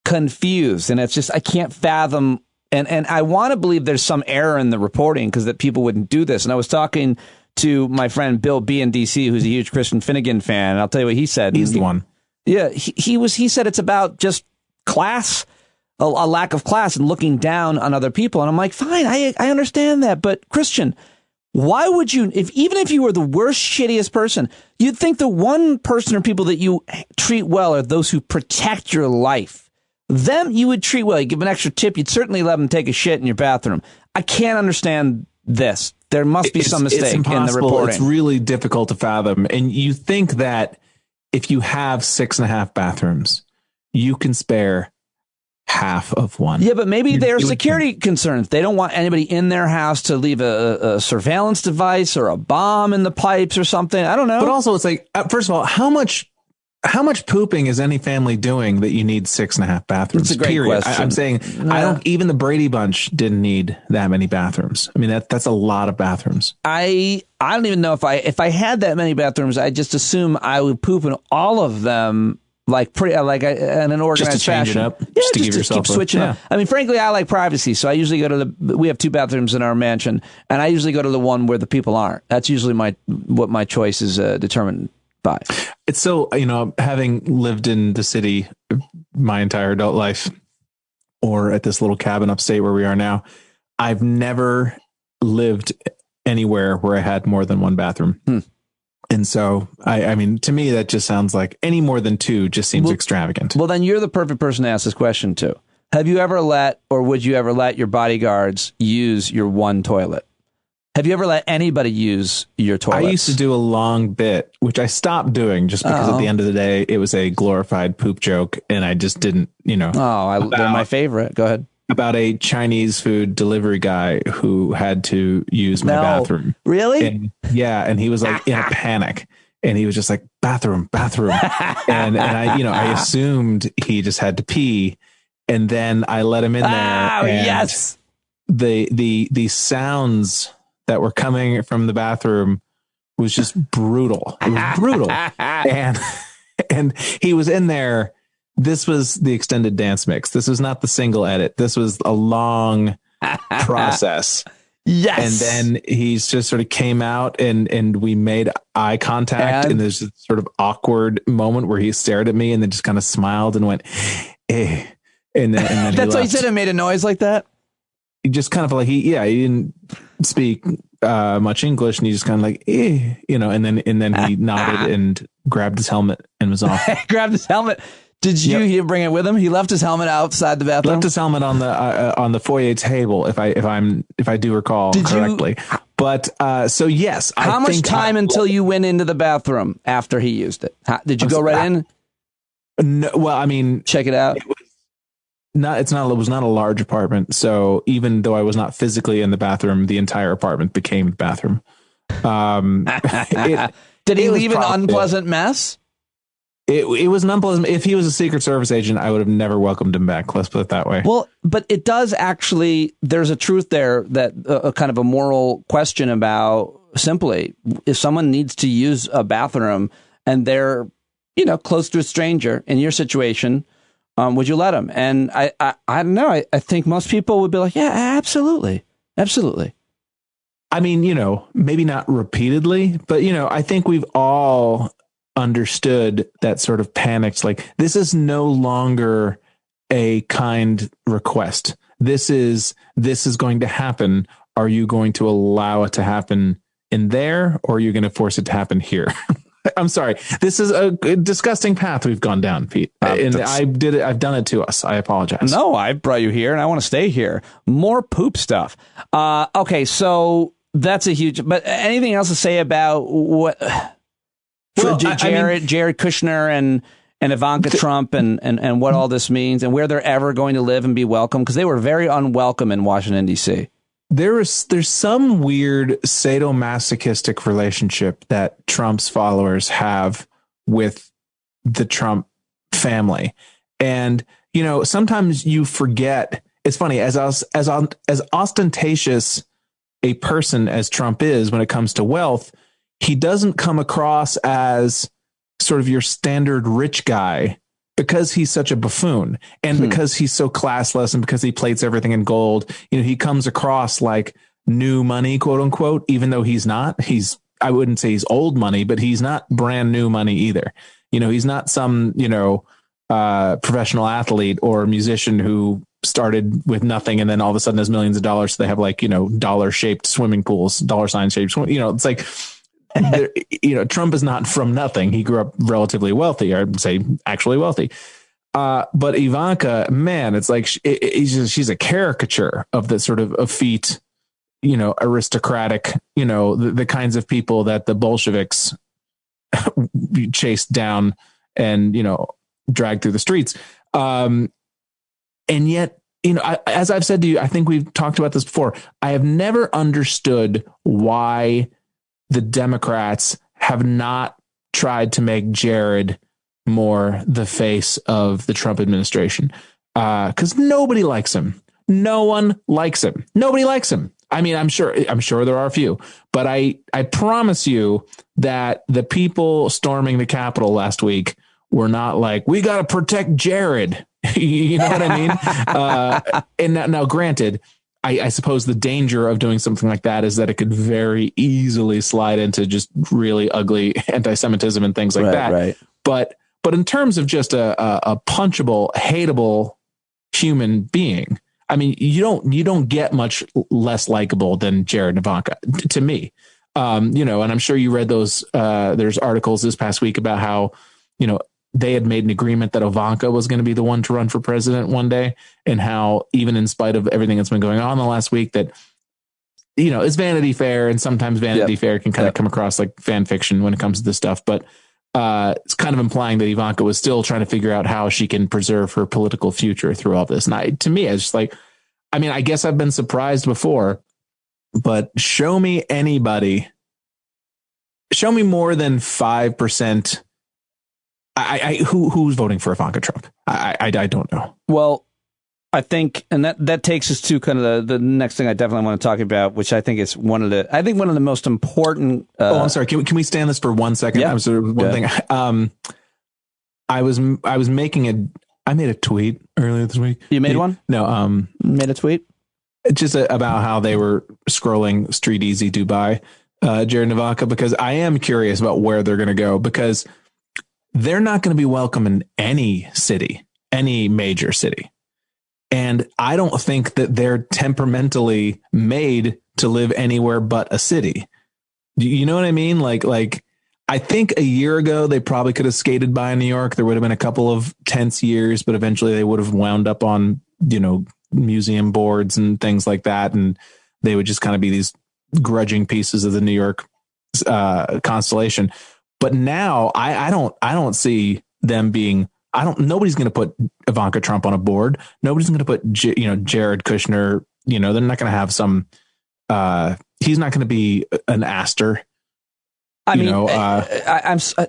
confused, and it's just, I can't fathom. And I want to believe there's some error in the reporting because that people wouldn't do this. And I was talking to my friend Bill B in DC, who's a huge Christian Finnegan fan, and I'll tell you what he said. He's the one. Yeah, he said it's about just class, a lack of class and looking down on other people. And I'm like, fine, I understand that. But Christian, why would you, even if you were the worst, shittiest person, you'd think the one person or people that you treat well are those who protect your life. Them you would treat well. You give an extra tip. You'd certainly let them take a shit in your bathroom. I can't understand this. There must be some mistake in the reporting. It's really difficult to fathom. And you think that if you have 6.5 bathrooms, you can spare half of one. Yeah, but maybe there are security concerns. They don't want anybody in their house to leave a surveillance device or a bomb in the pipes or something. I don't know. But also, it's like, first of all, how much pooping is any family doing that you need 6.5 bathrooms? It's a great question. I'm saying, even the Brady Bunch didn't need that many bathrooms. I mean, that's a lot of bathrooms. I don't even know if I had that many bathrooms, I just assume I would poop in all of them in an organized just to change fashion. It up, yeah, just to give yourself keep switching up. I mean, frankly, I like privacy, so I usually go to we have 2 bathrooms in our mansion, and I usually go to the one where the people aren't. That's usually what my choice is determined by. It's so, having lived in the city my entire adult life, or at this little cabin upstate where we are now, I've never lived anywhere where I had more than 1 bathroom. And so, I mean, to me, that just sounds like any more than 2 just seems extravagant. Well, then you're the perfect person to ask this question to. Have you ever would you ever let your bodyguards use your one toilet? Have you ever let anybody use your toilet? I used to do a long bit, which I stopped doing just because at the end of the day, it was a glorified poop joke. And I just didn't, they're my favorite. Go ahead. About a Chinese food delivery guy who had to use my bathroom. Really? And he was like in a panic, and he was just like, bathroom. and I assumed he just had to pee, and then I let him in there. And yes. The sounds that were coming from the bathroom was just brutal. It was brutal. and he was in there. This was the extended dance mix. This was not the single edit. This was a long process. Yes. And then he's just sort of came out and we made eye contact. And there's this sort of awkward moment where he stared at me and then just kind of smiled and went, eh. And then that's why he said it made a noise like that. He just kind of like, he didn't speak much English, and he just kind of like, eh, and then he nodded and grabbed his helmet and was off. Grabbed his helmet. Did you bring it with him? He left his helmet outside the bathroom. Left his helmet on the foyer table, if I do recall correctly. But so yes. How much time until you went into the bathroom after he used it? Did you go right in? No, well, I mean, check it out. It was not a large apartment, so even though I was not physically in the bathroom, the entire apartment became the bathroom. Did he leave an unpleasant mess? It was an unpleasant. If he was a Secret Service agent, I would have never welcomed him back. Let's put it that way. Well, but it does actually. There's a truth there, that a kind of a moral question about simply if someone needs to use a bathroom and they're close to a stranger in your situation. Would you let them? And I don't know. I think most people would be like, yeah, absolutely. Absolutely. I mean, maybe not repeatedly, but, I think we've all understood that sort of panicked, like, this is no longer a kind request. This is going to happen. Are you going to allow it to happen in there, or are you going to force it to happen here? I'm sorry. This is a disgusting path we've gone down, Pete. And I did it. I've done it to us. I apologize. No, I brought you here and I want to stay here. More poop stuff. Okay. So that's a huge, but anything else to say about what Jared Kushner and Ivanka Trump and what all this means and where they're ever going to live and be welcome? Because they were very unwelcome in Washington, D.C. There's some weird sadomasochistic relationship that Trump's followers have with the Trump family. And, sometimes you forget. It's funny, as ostentatious a person as Trump is when it comes to wealth, he doesn't come across as sort of your standard rich guy, because he's such a buffoon and because he's so classless and because he plates everything in gold. He comes across like new money, quote unquote, even though he's not. I wouldn't say he's old money, but he's not brand new money either. He's not some, professional athlete or musician who started with nothing and then all of a sudden has millions of dollars. So they have dollar shaped swimming pools, dollar sign shaped, it's like, Trump is not from nothing. He grew up relatively wealthy, I'd say actually wealthy. But Ivanka, man, it's like she's a caricature of the sort of effete, aristocratic, the kinds of people that the Bolsheviks chased down and, dragged through the streets. And yet, as I've said to you, I think we've talked about this before. I have never understood why the Democrats have not tried to make Jared more the face of the Trump administration, because nobody likes him. No one likes him. Nobody likes him. I mean, I'm sure there are a few, but I promise you that the people storming the Capitol last week were not like, we got to protect Jared. You know what I mean? And now granted, I suppose the danger of doing something like that is that it could very easily slide into just really ugly anti-Semitism and things like that. Right. But in terms of just a punchable, hateable human being, I mean, you don't get much less likable than Jared and Ivanka to me. And I'm sure you read those. There's articles this past week about how, they had made an agreement that Ivanka was going to be the one to run for president one day, and how even in spite of everything that's been going on the last week, that, it's Vanity Fair, and sometimes Vanity Fair can kind of come across like fan fiction when it comes to this stuff. But it's kind of implying that Ivanka was still trying to figure out how she can preserve her political future through all this. And to me, it's just like, I mean, I guess I've been surprised before, but show me more than 5%. Who's voting for Ivanka Trump? I don't know. Well, I think, and that takes us to kind of the next thing I definitely want to talk about, which I think is one of the most important. I'm sorry. Can we stay on this for 1 second? Yeah. Thing. I made a tweet earlier this week. You made one? No. Made a tweet? just about how they were scrolling Street Easy Dubai, Jared and Ivanka, because I am curious about where they're going to go, because they're not going to be welcome in any city, any major city. And I don't think that they're temperamentally made to live anywhere but a city. You know what I mean? Like I think a year ago, they probably could have skated by New York. There would have been a couple of tense years, but eventually they would have wound up on, museum boards and things like that. And they would just kind of be these grudging pieces of the New York constellation. But now I don't see them being, nobody's going to put Ivanka Trump on a board. Nobody's going to put, Jared Kushner, they're not going to have some, he's not going to be an Astor. I mean,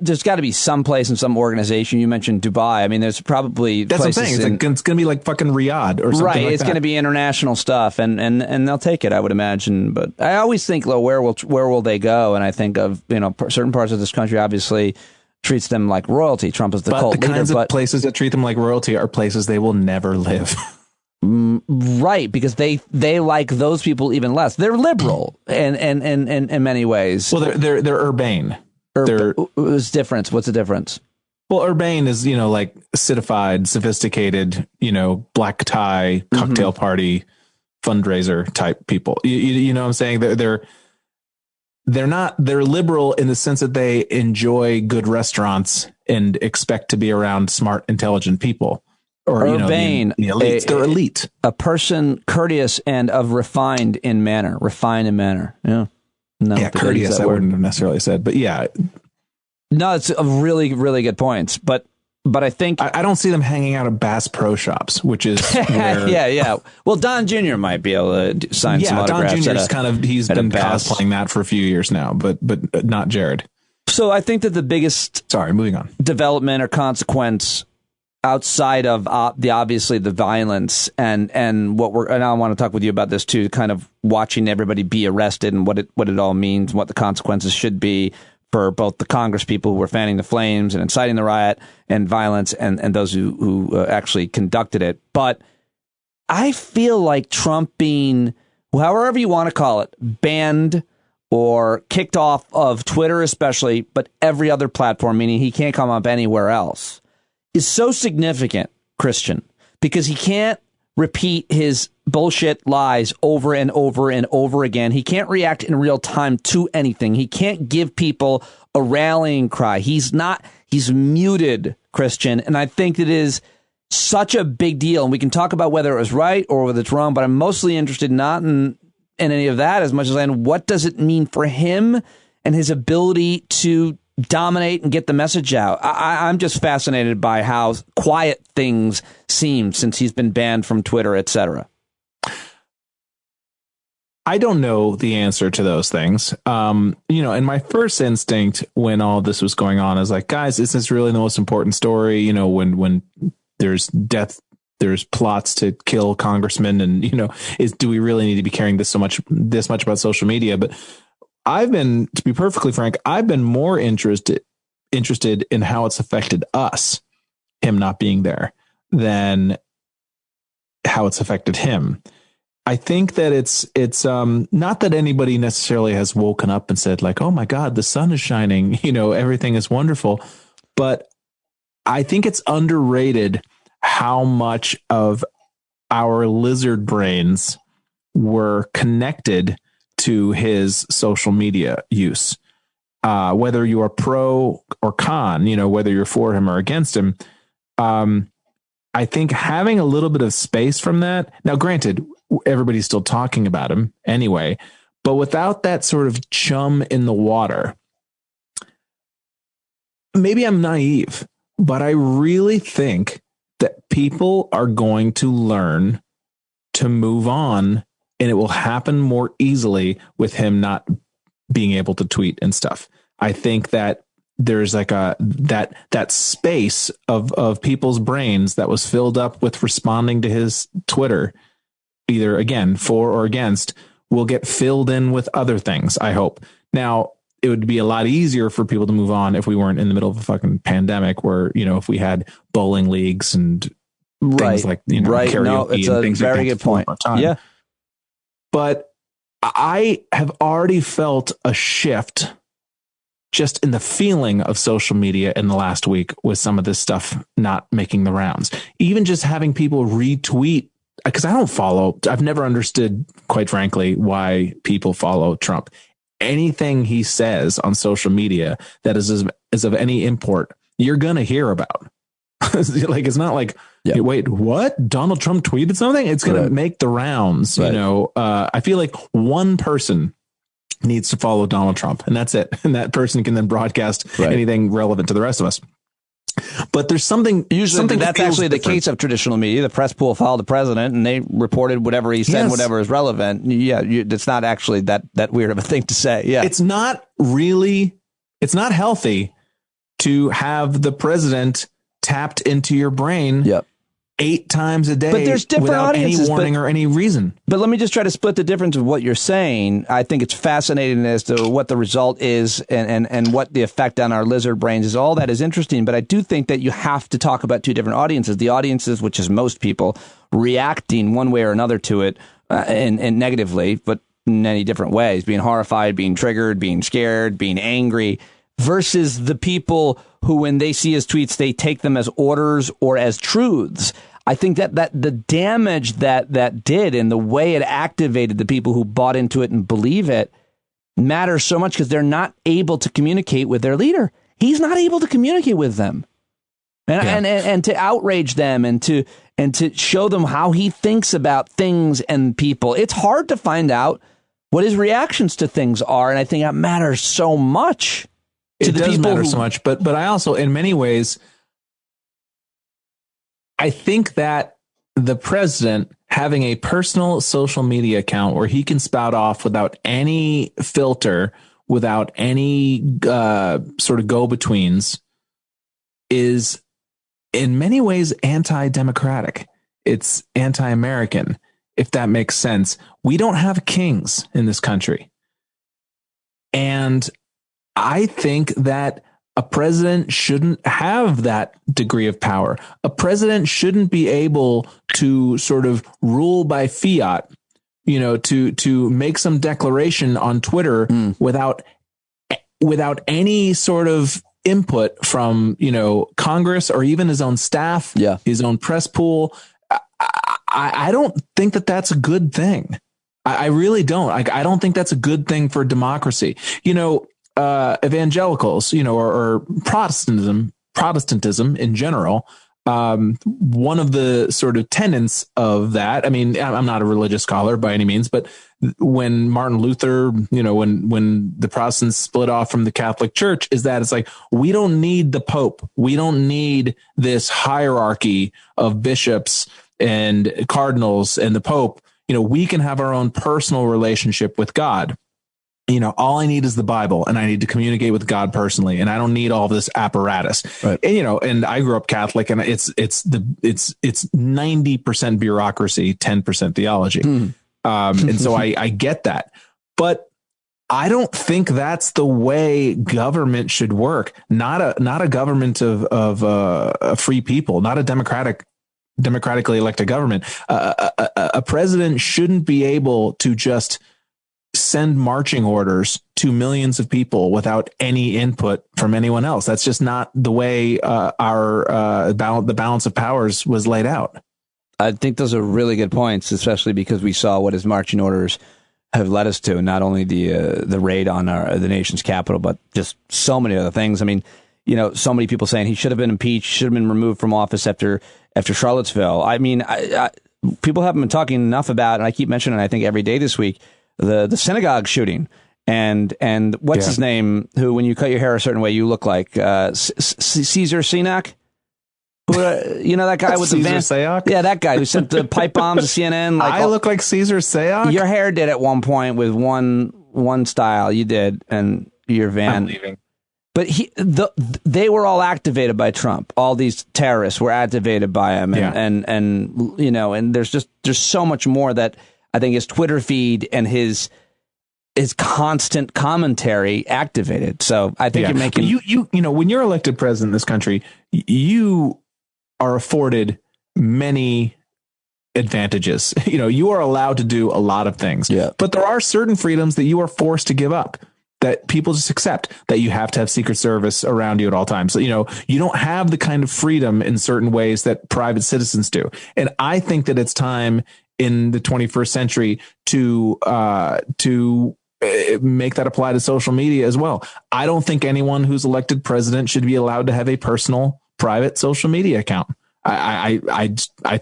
there's got to be some place in some organization. You mentioned Dubai. I mean, there's probably that's what I'm saying. It's going to be like fucking Riyadh or something. Right. Like it's going to be international stuff, and they'll take it, I would imagine. But I always think, where will they go? And I think of certain parts of this country obviously treats them like royalty. Trump is the cult leader. Kinds of places that treat them like royalty are places they will never live. Right, because they like those people even less. They're liberal in many ways. Well, they're urbane. What's the difference? What's the difference? Well, urbane is like citified, sophisticated, black tie, cocktail party, fundraiser type people. You know what I'm saying? They're liberal in the sense that they enjoy good restaurants and expect to be around smart, intelligent people. Or urbane, the elites. They're elite. A person courteous and of refined in manner. Yeah. No, yeah, courteous, I wouldn't have necessarily said. But yeah. No, it's a really, really good points. But I think I don't see them hanging out at Bass Pro Shops, which is where yeah. Well, Don Jr. might be able to sign some autographs. Don Jr. he's been cosplaying that for a few years now, but not Jared. So I think that the biggest moving on, development or consequence outside of obviously the violence and I want to talk with you about this too, kind of watching everybody be arrested and what it all means, what the consequences should be for both the Congress people who were fanning the flames and inciting the riot and violence and those who actually conducted it. But I feel like Trump being, however you want to call it, banned or kicked off of Twitter especially, but every other platform, meaning he can't come up anywhere else, is so significant, Christian, because he can't repeat his bullshit lies over and over and over again. He can't react in real time to anything. He can't give people a rallying cry. He's muted, Christian. And I think it is such a big deal. And we can talk about whether it was right or whether it's wrong, but I'm mostly interested not in any of that as much as in what does it mean for him and his ability to dominate and get the message out. I'm just fascinated by how quiet things seem since he's been banned from Twitter, etc. I don't know the answer to those things. And my first instinct when all this was going on is like, guys, is this really the most important story? When there's death, there's plots to kill congressmen, and do we really need to be caring this much about social media? But to be perfectly frank, I've been more interested in how it's affected us, him not being there, than how it's affected him. I think that it's not that anybody necessarily has woken up and said like, oh my God, the sun is shining, everything is wonderful. But I think it's underrated how much of our lizard brains were connected to his social media use, whether you are pro or con, whether you're for him or against him. I think having a little bit of space from that. Now, granted, everybody's still talking about him anyway, but without that sort of chum in the water, maybe I'm naive, but I really think that people are going to learn to move on. And it will happen more easily with him not being able to tweet and stuff. I think that there's like that space of people's brains that was filled up with responding to his Twitter, either again, for or against, will get filled in with other things, I hope. Now, it would be a lot easier for people to move on if we weren't in the middle of a fucking pandemic where, if we had bowling leagues and things like, karaoke. No, it's a very good point. Yeah. But I have already felt a shift just in the feeling of social media in the last week with some of this stuff not making the rounds. Even just having people retweet, because I don't follow, I've never understood, quite frankly, why people follow Trump. Anything he says on social media that is of any import, you're going to hear about. Like, it's not like, hey, wait, what? Donald Trump tweeted something? It's going to make the rounds. You know, I feel like one person needs to follow Donald Trump, and that's it. And that person can then broadcast anything relevant to the rest of us. But there's something that's actually the case of traditional media. The press pool followed the president, and they reported whatever he said, whatever is relevant. It's not actually that weird of a thing to say. Yeah, it's not healthy to have the president tapped into your brain 8 times a day, but there's different without any audiences, warning or any reason. But let me just try to split the difference of what you're saying. I think it's fascinating as to what the result is and what the effect on our lizard brains is. All that is interesting, but I do think that you have to talk about 2 different audiences. The audiences, which is most people, reacting one way or another to it, and negatively, but in many different ways, being horrified, being triggered, being scared, being angry, versus the people who, when they see his tweets, they take them as orders or as truths. I think that the damage that did and the way it activated the people who bought into it and believe it matters so much, because they're not able to communicate with their leader. He's not able to communicate with them, and to outrage them and to show them how he thinks about things and people. It's hard to find out what his reactions to things are, and I think that matters so much. It does matter so much, but I also, in many ways, I think that the president having a personal social media account where he can spout off without any filter, without any sort of go-betweens, is in many ways anti-democratic. It's anti-American, if that makes sense. We don't have kings in this country. And I think that a president shouldn't have that degree of power. A president shouldn't be able to sort of rule by fiat, to make some declaration on Twitter without any sort of input from, Congress or even his own staff, his own press pool. I don't think that that's a good thing. I really don't. I don't think that's a good thing for democracy. Evangelicals, or Protestantism in general. One of the sort of tenets of that, I mean, I'm not a religious scholar by any means, but when Martin Luther, when the Protestants split off from the Catholic Church, is that it's like, we don't need the Pope. We don't need this hierarchy of bishops and cardinals and the Pope. We can have our own personal relationship with God. All I need is the Bible, and I need to communicate with God personally, and I don't need all this apparatus. Right. And, and I grew up Catholic, and it's 90% bureaucracy, 10% theology. And so I get that, but I don't think that's the way government should work. Not a government of free people, not a democratically elected government. A president shouldn't be able to just send marching orders to millions of people without any input from anyone else. That's just not the way the balance of powers was laid out. I think those are really good points, especially because we saw what his marching orders have led us to. Not only the raid on the nation's capital, but just so many other things. I mean, so many people saying he should have been impeached, should have been removed from office after Charlottesville. I mean, people haven't been talking enough about, and I keep mentioning, I think every day this week, the synagogue shooting and what's his name, who, when you cut your hair a certain way, you look like Caesar Sinak. Who, that guy with the van? Sayoc? Yeah, that guy who sent the pipe bombs to CNN. I look like Caesar Sayoc? Your hair did at one point with one style. You did, and your van. I'm leaving. But they were all activated by Trump. All these terrorists were activated by him, and there's so much more that I think his Twitter feed and his constant commentary activated. So I think you're making when you're elected president in this country, you are afforded many advantages. You are allowed to do a lot of things, but there are certain freedoms that you are forced to give up, that people just accept, that you have to have Secret Service around you at all times. So, you don't have the kind of freedom in certain ways that private citizens do. And I think that it's time in the 21st century to make that apply to social media as well. I don't think anyone who's elected president should be allowed to have a personal private social media account. I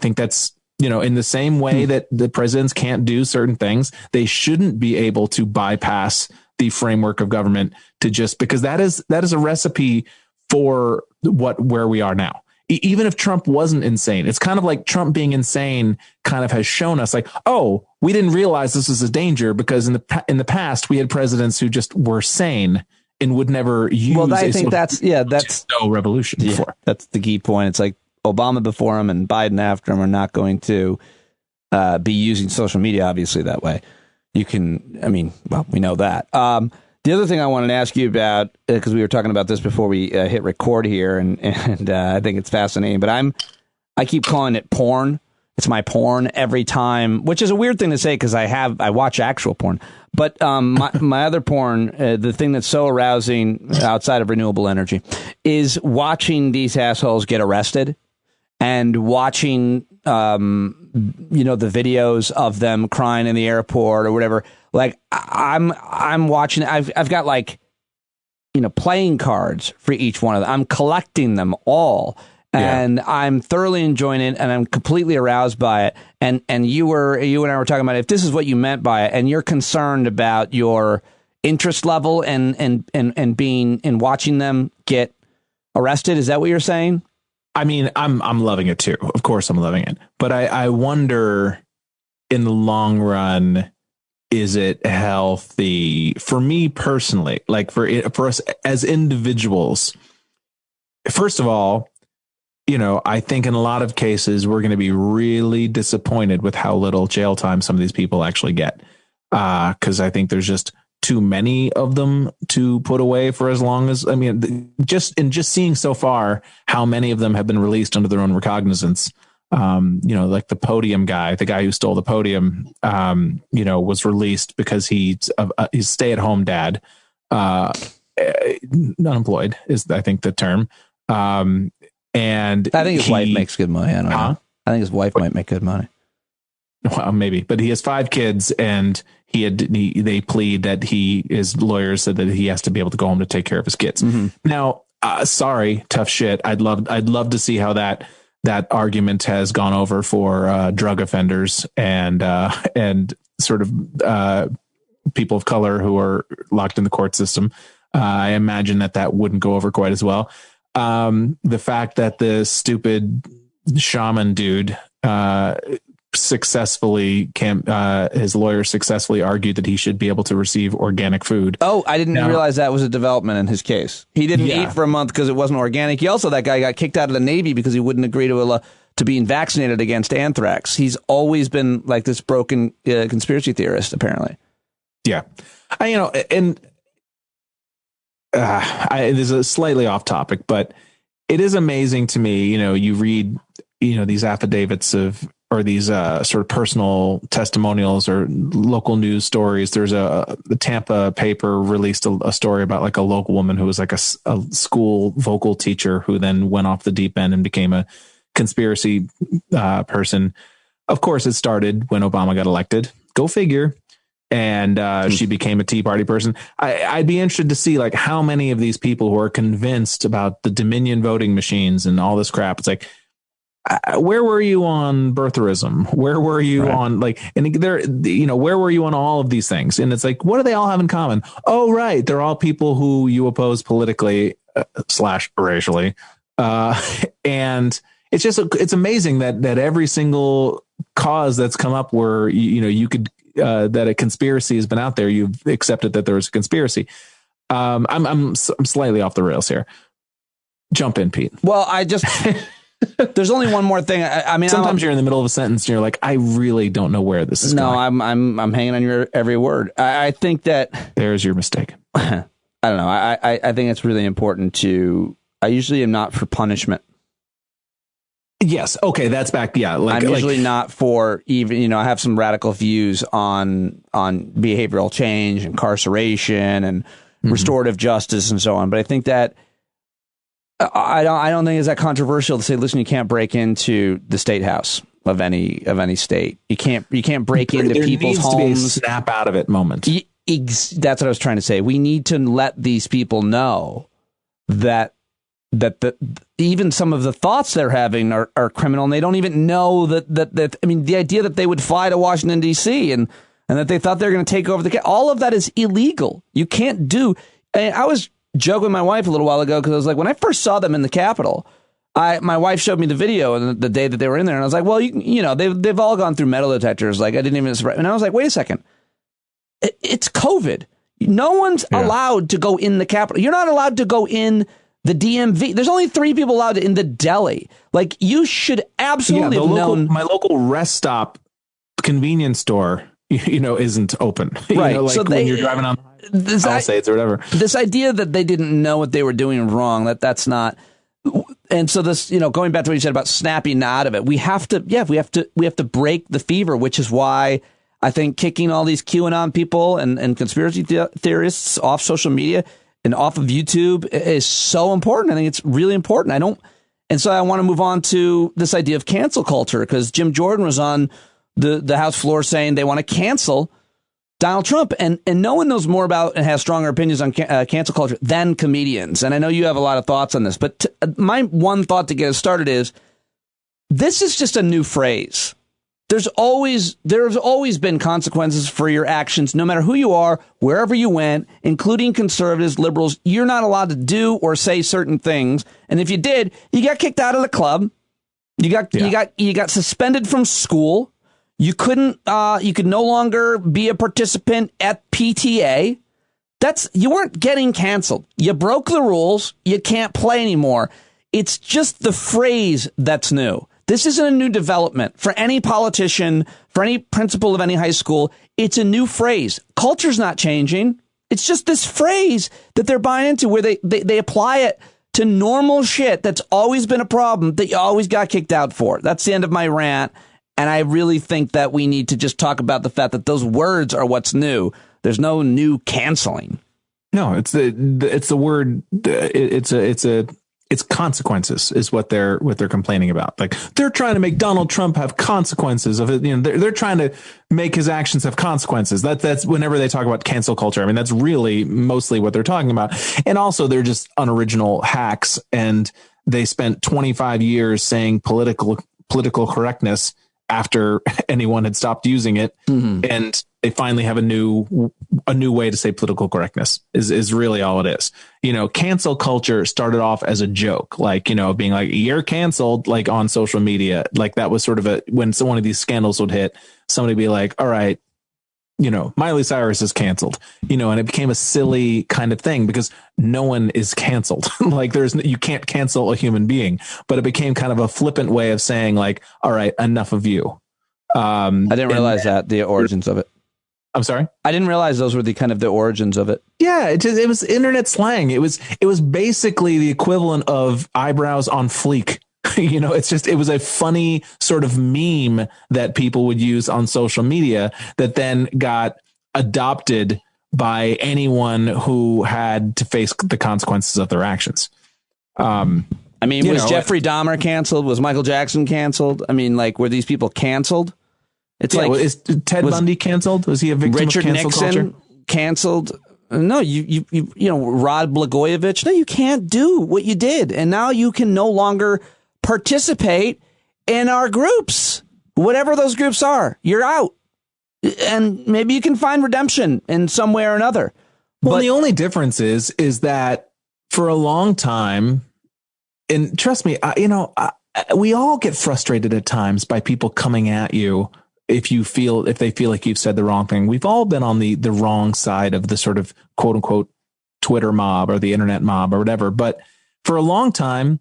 think that's, in the same way that the presidents can't do certain things, they shouldn't be able to bypass the framework of government to just, because that is a recipe for where we are now. Even if Trump wasn't insane, it's kind of like Trump being insane kind of has shown us like, oh, we didn't realize this was a danger because in the past we had presidents who just were sane and would never use. Well, I think that's no revolution before. That's the key point. It's like Obama before him and Biden after him are not going to be using social media, obviously, that way. We know that. The other thing I wanted to ask you about, because we were talking about this before we hit record here, and I think it's fascinating, but I keep calling it porn. It's my porn every time, which is a weird thing to say because I watch actual porn. But my other porn, the thing that's so arousing outside of renewable energy, is watching these assholes get arrested and watching the videos of them crying in the airport or whatever. Like I'm watching. I've got playing cards for each one of them. I'm collecting them all, and I'm thoroughly enjoying it, and I'm completely aroused by it. And you and I were talking about if this is what you meant by it, and you're concerned about your interest level and being in watching them get arrested. Is that what you're saying? I mean, I'm loving it too. Of course, I'm loving it, but I wonder in the long run, is it healthy for me personally? Like for us as individuals, first of all, I think in a lot of cases, we're going to be really disappointed with how little jail time some of these people actually get. Cause I think there's just too many of them to put away for as long as, just seeing so far how many of them have been released under their own recognizance. Like the podium guy, the guy who stole the podium, was released because he's a stay-at-home dad, unemployed is, I think, the term. And I think his wife makes good money. I don't know. I think his wife might make good money. Well, maybe, but he has 5 kids, and they plead that his lawyers said that he has to be able to go home to take care of his kids. Mm-hmm. Now, sorry, tough shit. I'd love to see how that argument has gone over for drug offenders and sort of people of color who are locked in the court system. I imagine that wouldn't go over quite as well. The fact that the stupid shaman dude his lawyer successfully argued that he should be able to receive organic food. Oh, I didn't realize that was a development in his case. He didn't eat for a month because it wasn't organic. That guy got kicked out of the Navy because he wouldn't agree to being vaccinated against anthrax. He's always been like this broken conspiracy theorist, apparently. Yeah. This is a slightly off topic, but it is amazing to me, you read, these affidavits or these sort of personal testimonials or local news stories. There's the Tampa paper released a story about like a local woman who was like a school vocal teacher who then went off the deep end and became a conspiracy person. Of course, it started when Obama got elected. Go figure. And she became a Tea Party person. I'd be interested to see like how many of these people who are convinced about the Dominion voting machines and all this crap. It's like, where were you on birtherism? Where were you on where were you on all of these things? And it's like, what do they all have in common? Oh, right. They're all people who you oppose politically / racially. And it's amazing that amazing single cause that's come up where, you could, that a conspiracy has been out there. You've accepted that there was a conspiracy. I'm slightly off the rails here. Jump in, Pete. Well, there's only one more thing. Sometimes you're in the middle of a sentence and you're like, I really don't know where this is going. No, I'm hanging on your every word. I think that there's your mistake. I don't know. I think it's really important I usually am not for punishment. Yes. Okay. That's back. Yeah. I'm usually not for even, I have some radical views on behavioral change, incarceration, and restorative justice and so on. But I think that I don't think it's that controversial to say, listen, you can't break into the state house of any state. You can't break into people's homes. There needs to be a snap out of it moment. That's what I was trying to say. We need to let these people know that even some of the thoughts they're having are criminal, and they don't even know that. I mean, the idea that they would fly to Washington, D.C. and that they thought they were going to take over all of that is illegal. You can't do. I was joking with my wife a little while ago because I was like, when I first saw them in the Capitol, my wife showed me the video and the day that they were in there, and I was like, well, they've all gone through metal detectors. Like, I didn't even. And I was like, wait a second, it's COVID. No one's allowed to go in the Capitol. You're not allowed to go in the DMV. There's only 3 people allowed in the deli. Like, you should absolutely have known. My local rest stop convenience store, isn't open. Right. So when you're driving on Palisades or whatever. This idea that they didn't know what they were doing wrong, that's not. And so this, going back to what you said about snapping out of it, we have to break the fever, which is why I think kicking all these QAnon people and conspiracy theorists off social media and off of YouTube is so important. I think it's really important. And so I want to move on to this idea of cancel culture, because Jim Jordan was on the House floor saying they want to cancel Donald Trump, and no one knows more about and has stronger opinions on cancel culture than comedians. And I know you have a lot of thoughts on this, but my one thought to get us started is this is just a new phrase. There's always been consequences for your actions, no matter who you are, wherever you went, including conservatives, liberals. You're not allowed to do or say certain things, and if you did, you got kicked out of the club. You got suspended from school. You could no longer be a participant at PTA. You weren't getting canceled. You broke the rules. You can't play anymore. It's just the phrase that's new. This isn't a new development for any politician, for any principal of any high school. It's a new phrase. Culture's not changing. It's just this phrase that they're buying into, where they apply it to normal shit that's always been a problem that you always got kicked out for. That's the end of my rant. And I really think that we need to just talk about the fact that those words are what's new. There's no new canceling. No, it's the word. It's consequences is what they're complaining about. Like, they're trying to make Donald Trump have consequences of it. They're trying to make his actions have consequences. That's whenever they talk about cancel culture. I mean, that's really mostly what they're talking about. And also, they're just unoriginal hacks. And they spent 25 years saying political correctness after anyone had stopped using it. Mm-hmm. And they finally have a new way to say political correctness is really all it is. Cancel culture started off as a joke, like, being like, you're canceled, like on social media. Like, that was sort of when one of these scandals would hit, somebody be like, all right, Miley Cyrus is canceled, and it became a silly kind of thing because no one is canceled. Like, you can't cancel a human being, but it became kind of a flippant way of saying, like, all right, enough of you. I didn't realize the origins of it. I'm sorry? I didn't realize those were the origins of it. Yeah, it was internet slang. It was basically the equivalent of eyebrows on fleek. It was a funny sort of meme that people would use on social media that then got adopted by anyone who had to face the consequences of their actions. Was Jeffrey Dahmer canceled? Was Michael Jackson canceled? I mean, like, were these people canceled? It's is Ted Bundy canceled? Was he a victim Richard of cancel Nixon culture? Canceled? No, you Rod Blagojevich. No, you can't do what you did, and now you can no longer participate in our groups, whatever those groups are. You're out, and maybe you can find redemption in some way or another. Well, the only difference is that for a long time, and trust me, we all get frustrated at times by people coming at you if they feel like you've said the wrong thing. We've all been on the wrong side of the sort of quote unquote Twitter mob or the internet mob or whatever. But for a long time,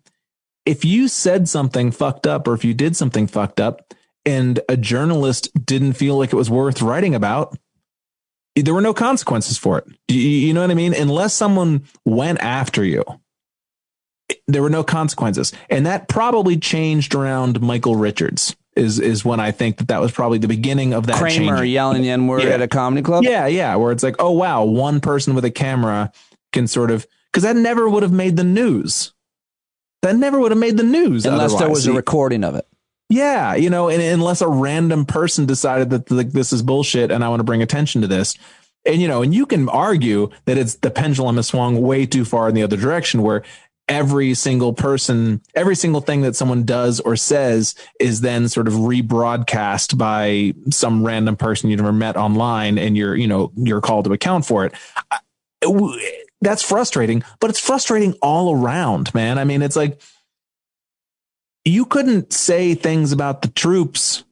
if you said something fucked up or if you did something fucked up and a journalist didn't feel like it was worth writing about, there were no consequences for it. You know what I mean? Unless someone went after you There were no consequences. And that probably changed around Michael Richards is when I think that was probably the beginning of that Kramer changing. yelling the N-word at a comedy club? Yeah. Where it's like, oh, wow, one person with a camera can sort of, because that never would have made the news. Unless otherwise. There was a recording of it. Yeah, and unless a random person decided that this is bullshit and I want to bring attention to this. And, and you can argue that the pendulum has swung way too far in the other direction, where every single thing that someone does or says is then sort of rebroadcast by some random person you never met online, and you're called to account for it. That's frustrating, but it's frustrating all around, man. I mean, it's like, you couldn't say things about the troops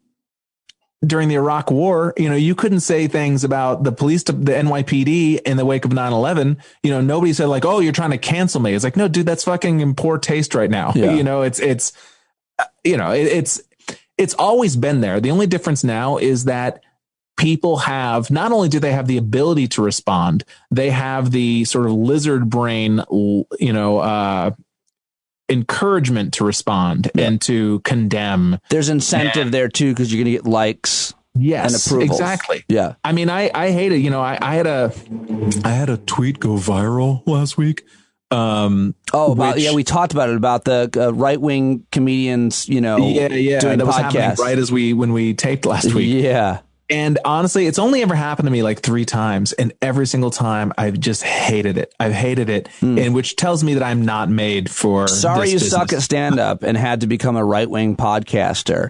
during the Iraq War. You couldn't say things about the police, the NYPD in the wake of 9/11. Nobody said like, oh, you're trying to cancel me. It's like, no, dude, that's fucking in poor taste right now. Yeah. It's always been there. The only difference now is that people have, not only do they have the ability to respond, they have the sort of lizard brain, encouragement to respond and to condemn. There's incentive there too, because you're going to get likes. Yes, and approvals. Exactly. Yeah. I mean, I hate it. I had a tweet go viral last week. We talked about it, about the right-wing comedians, doing that was podcasts right when we taped last week. Yeah. And honestly, it's only ever happened to me like 3 times. And every single time I've just hated it. And which tells me that I'm not made for Sorry you suck at stand-up and had to become a right-wing podcaster.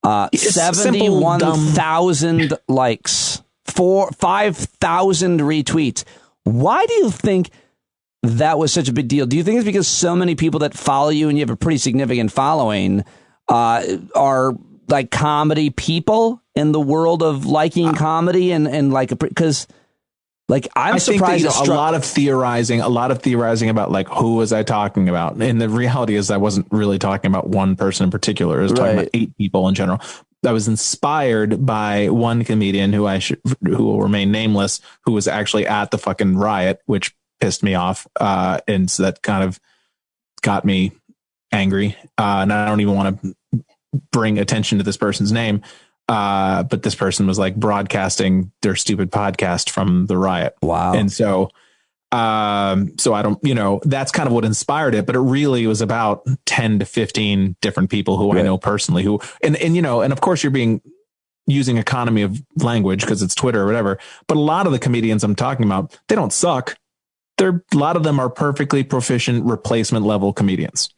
71,000 likes, 5,000 retweets. Why do you think that was such a big deal? Do you think it's because so many people that follow you, and you have a pretty significant following, are like comedy people in the world of liking comedy and like, because like I'm surprised that, a lot of theorizing about like, who was I talking about? And the reality is I wasn't really talking about one person in particular. I was talking about 8 people in general. I was inspired by one comedian who will remain nameless, who was actually at the fucking riot, which pissed me off. And so that kind of got me angry. And I don't even want to bring attention to this person's name. But this person was like broadcasting their stupid podcast from the riot. Wow. And so I don't, that's kind of what inspired it, but it really was about 10 to 15 different people who I know personally and of course you're using economy of language because it's Twitter or whatever. But a lot of the comedians I'm talking about, they don't suck. A lot of them are perfectly proficient replacement level comedians.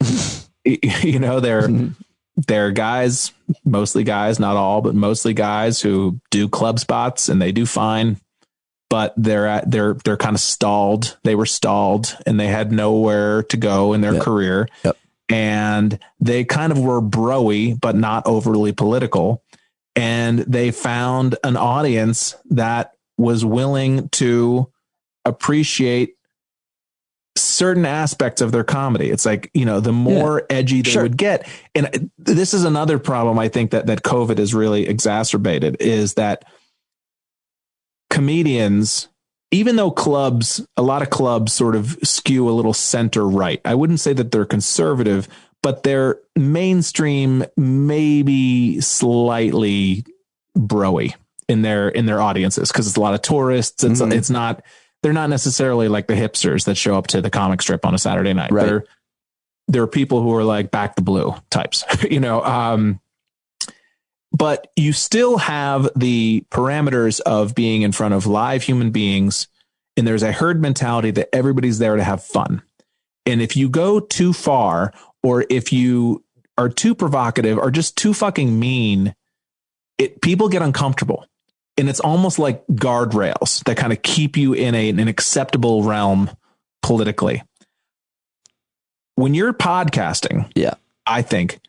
They're guys, mostly guys, not all, but mostly guys who do club spots, and they do fine, but they're kind of stalled. They were stalled and they had nowhere to go in their career. Yep. And they kind of were broy, but not overly political. And they found an audience that was willing to appreciate certain aspects of their comedy. It's like, the more edgy they would get. And this is another problem I think that COVID has really exacerbated, is that comedians, even though a lot of clubs sort of skew a little center right. I wouldn't say that they're conservative, but they're mainstream, maybe slightly broy in their audiences, because it's a lot of tourists. It's not. They're not necessarily like the hipsters that show up to the comic strip on a Saturday night. Right. They're people who are like back the blue types, but you still have the parameters of being in front of live human beings. And there's a herd mentality that everybody's there to have fun. And if you go too far, or if you are too provocative or just too fucking mean, people get uncomfortable. And it's almost like guardrails that kind of keep you in an acceptable realm politically. When you're podcasting, I think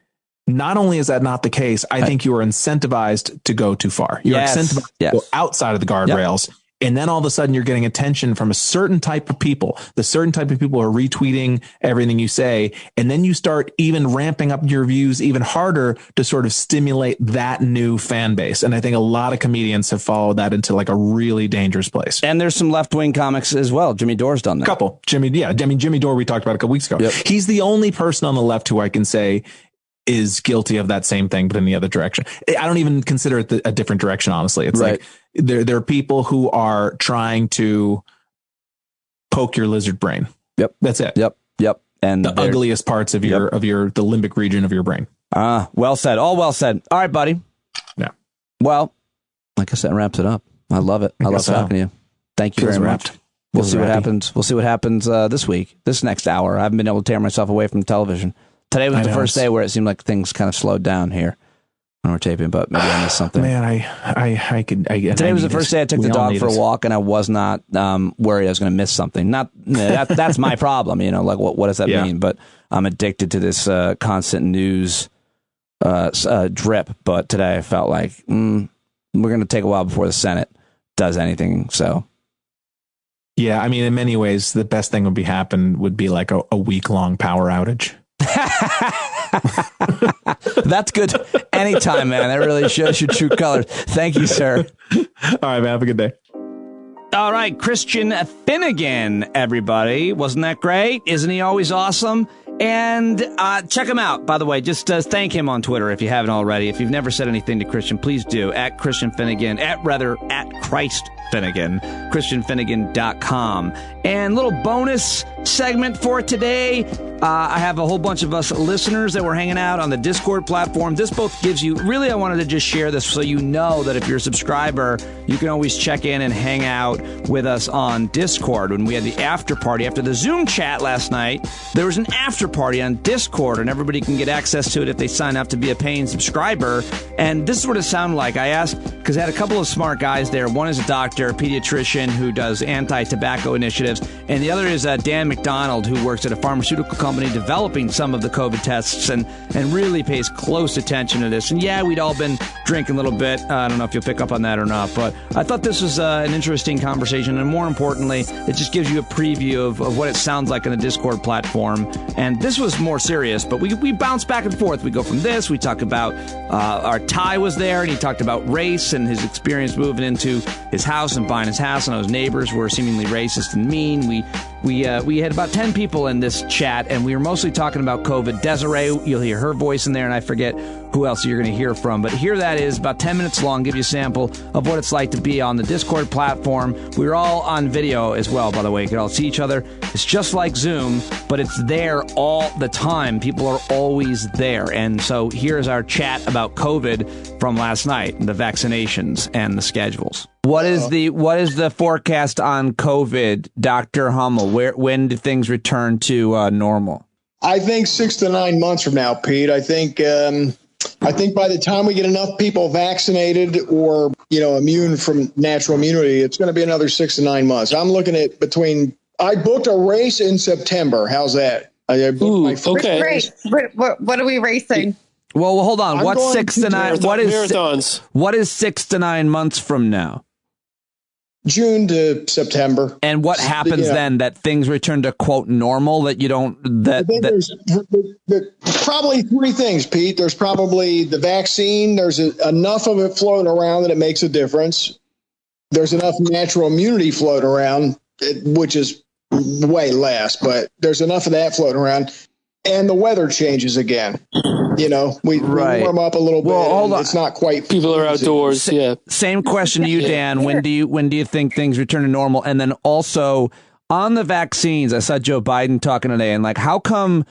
not only is that not the case, I think you are incentivized to go too far. You're incentivized to go outside of the guardrails And then all of a sudden you're getting attention from a certain type of people. The certain type of people are retweeting everything you say. And then you start even ramping up your views even harder to sort of stimulate that new fan base. And I think a lot of comedians have followed that into like a really dangerous place. And there's some left-wing comics as well. Jimmy Dore's done that. Couple. Jimmy Dore, we talked about a couple weeks ago. Yep. He's the only person on the left who I can say is guilty of that same thing, but in the other direction. I don't even consider it a different direction, honestly. It's right. Like there are people who are trying to poke your lizard brain. Yep. That's it. Yep. And the ugliest parts of the limbic region of your brain. Well said. All well said. All right, buddy. Yeah. Well, like I said, wraps it up. I love it. I love talking to you. Thank you very much. We'll see what happens. We'll see what happens this week, this next hour. I haven't been able to tear myself away from television. Today was the first day where it seemed like things kind of slowed down here when we're taping, but maybe I missed something. Man, Today was the first day I took the dog for a walk, and I was not worried I was going to miss something. That's my problem, like what does that mean? But I'm addicted to this constant news drip. But today I felt like we're going to take a while before the Senate does anything. So. Yeah, I mean, in many ways, the best thing would be like a week-long power outage. That's good anytime, man. That really shows your true colors. Thank you, sir. All right, man. Have a good day. All right, Christian Finnegan, everybody. Wasn't that great? Isn't he always awesome? And check him out, by the way. Just thank him on Twitter if you haven't already. If you've never said anything to Christian, please do. At Christian Finnegan, at Christ Finnegan, ChristianFinnegan.com. And little bonus segment for today. I have a whole bunch of us listeners that were hanging out on the Discord platform. This both gives you, really, I wanted to just share this so you know that if you're a subscriber, you can always check in and hang out with us on Discord. When we had the after party after the Zoom chat last night, there was an after party on Discord, and everybody can get access to it if they sign up to be a paying subscriber. And this is what it sounded like. I asked, because I had a couple of smart guys there. One is a doctor, a pediatrician who does anti-tobacco initiatives, and the other is Dan McDonald, who works at a pharmaceutical company developing some of the COVID tests and really pays close attention to this. And yeah, we'd all been drinking a little bit. I don't know if you'll pick up on that or not, but I thought this was an interesting conversation. And more importantly, it just gives you a preview of what it sounds like on the Discord platform. And this was more serious, but we bounce back and forth. We go from this, we talk about our Ty was there, and he talked about race and his experience moving into his house and buying his house, and how his neighbors were seemingly racist and mean. We had about 10 people in this chat, and we were mostly talking about COVID. Desiree, you'll hear her voice in there, and I forget who else you're going to hear from. But here that is, about 10 minutes long, give you a sample of what it's like to be on the Discord platform. We're all on video as well, by the way. You can all see each other. It's just like Zoom, but it's there all the time. People are always there. And so here's our chat about COVID from last night, the vaccinations and the schedules. What is the forecast on COVID, Dr. Hummel? When do things return to normal? I think 6 to 9 months from now, Pete. I think by the time we get enough people vaccinated or immune from natural immunity, it's going to be another 6 to 9 months. I'm looking at I booked a race in September. How's that? Okay. Great. What are we racing? Well, hold on. What's 6 to 9? Marathons. What is 6 to 9 months from now? June to September. And what happens then? That things return to quote normal? That you don't there's probably three things, Pete. There's probably the vaccine. There's enough of it floating around that it makes a difference. There's enough natural immunity floating around, which is way less, but there's enough of that floating around. And the weather changes again. We warm up a little bit. Well, hold on. It's not quite. People are outdoors. Same question to you, Dan. When do you think things return to normal? And then also on the vaccines, I saw Joe Biden talking today, and how come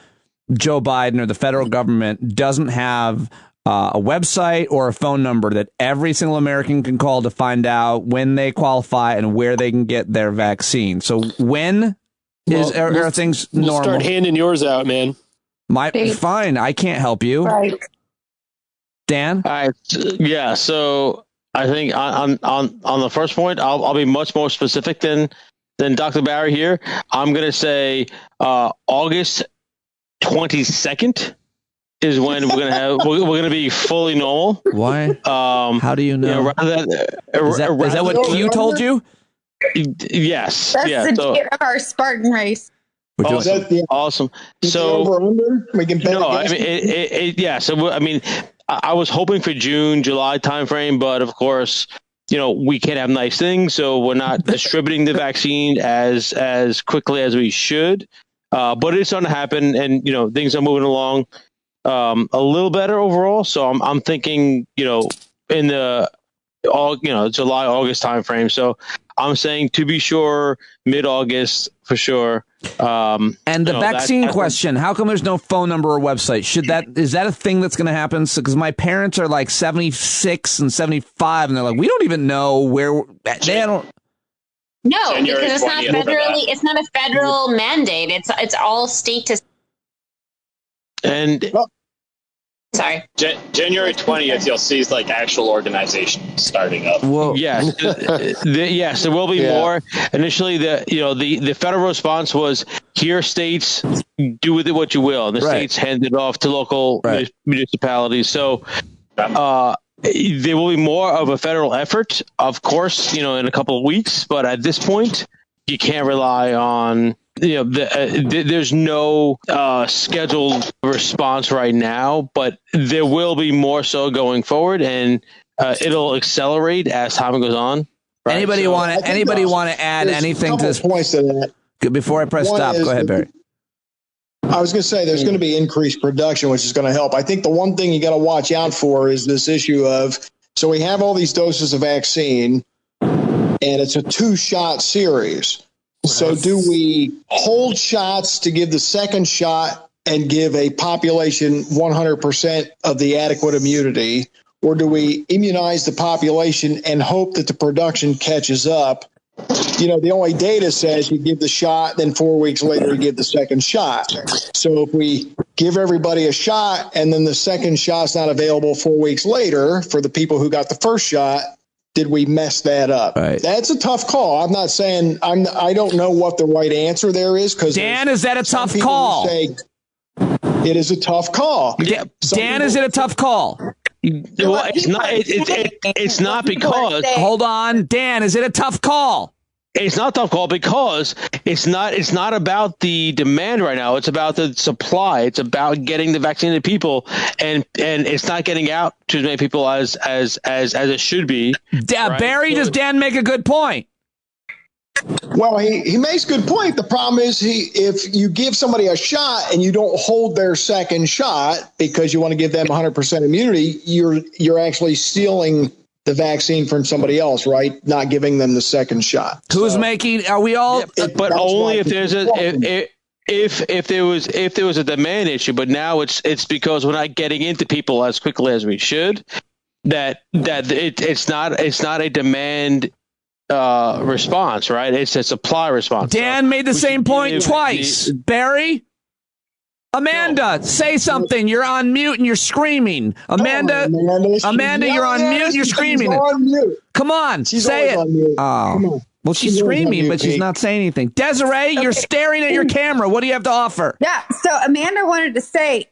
Joe Biden or the federal government doesn't have a website or a phone number that every single American can call to find out when they qualify and where they can get their vaccine? So when are things normal? We'll start handing yours out, man. Fine, I can't help you. Right. Dan? Yeah, so I think on the first point, I'll be much more specific than Dr. Barry here. I'm going to say August 22nd is when we're going to be fully normal. Why? How do you know? Rather than, is that what Q told you? Yes. That's yeah. the So, date of our Spartan race. awesome. So we can bet no, I against mean, yeah. So I mean, I was hoping for June, July timeframe, but of course, we can't have nice things, so we're not distributing the vaccine as quickly as we should. But it's going to happen, and things are moving along a little better overall. So I'm thinking, in the July, August timeframe. So I'm saying to be sure, mid-August for sure. And the vaccine question, how come there's no phone number or website? Is that a thing that's going to happen? Because my parents are like 76 and 75, and they're like, we don't even know where they don't. No, January because it's not a federal mandate. It's all state to. And sorry, January 20th, you'll see like actual organizations starting up. Well, yes, yes, there will be more. Initially, the federal response was, here, states, do with it what you will. And the states handed it off to local municipalities. So there will be more of a federal effort, of course, in a couple of weeks. But at this point, you can't rely on. There's no scheduled response right now, but there will be more so going forward, and it'll accelerate as time goes on. Right? Anybody want to add anything to this? Points to that. Before I press stop, go ahead, Barry. I was going to say there's going to be increased production, which is going to help. I think the one thing you got to watch out for is this issue of, so we have all these doses of vaccine, and it's a 2-shot series. So do we hold shots to give the second shot and give a population 100% of the adequate immunity, or do we immunize the population and hope that the production catches up? The only data says you give the shot, then 4 weeks later you give the second shot. So if we give everybody a shot and then the second shot's not available 4 weeks later for the people who got the first shot, did we mess that up? Right. That's a tough call. I'm not saying I don't know what the right answer there is, because Dan, is that a tough call? It is a tough call. Yeah. Dan, is it a tough call? Well, it's not. It's not because. Hold on, Dan. Is it a tough call? It's not a tough call because it's not about the demand right now. It's about the supply. It's about getting the vaccine to people, and it's not getting out to as many people as it should be. Right? Barry, does Dan make a good point? Well, he makes a good point. The problem is if you give somebody a shot and you don't hold their second shot because you want to give them 100% immunity, you're actually stealing the vaccine from somebody else, right? Not giving them the second shot. Are we all? But only if there's if there was a demand issue. But now it's because we're not getting into people as quickly as we should. That it's not a demand response, right? It's a supply response. Dan made the same point twice. Barry? Amanda, say something. You're on mute and you're screaming. Amanda, you're on mute and you're screaming. Come on, say it. Oh. Well, she's screaming, but she's not saying anything. Desiree, you're staring at your camera. What do you have to offer? Yeah, so Amanda wanted to say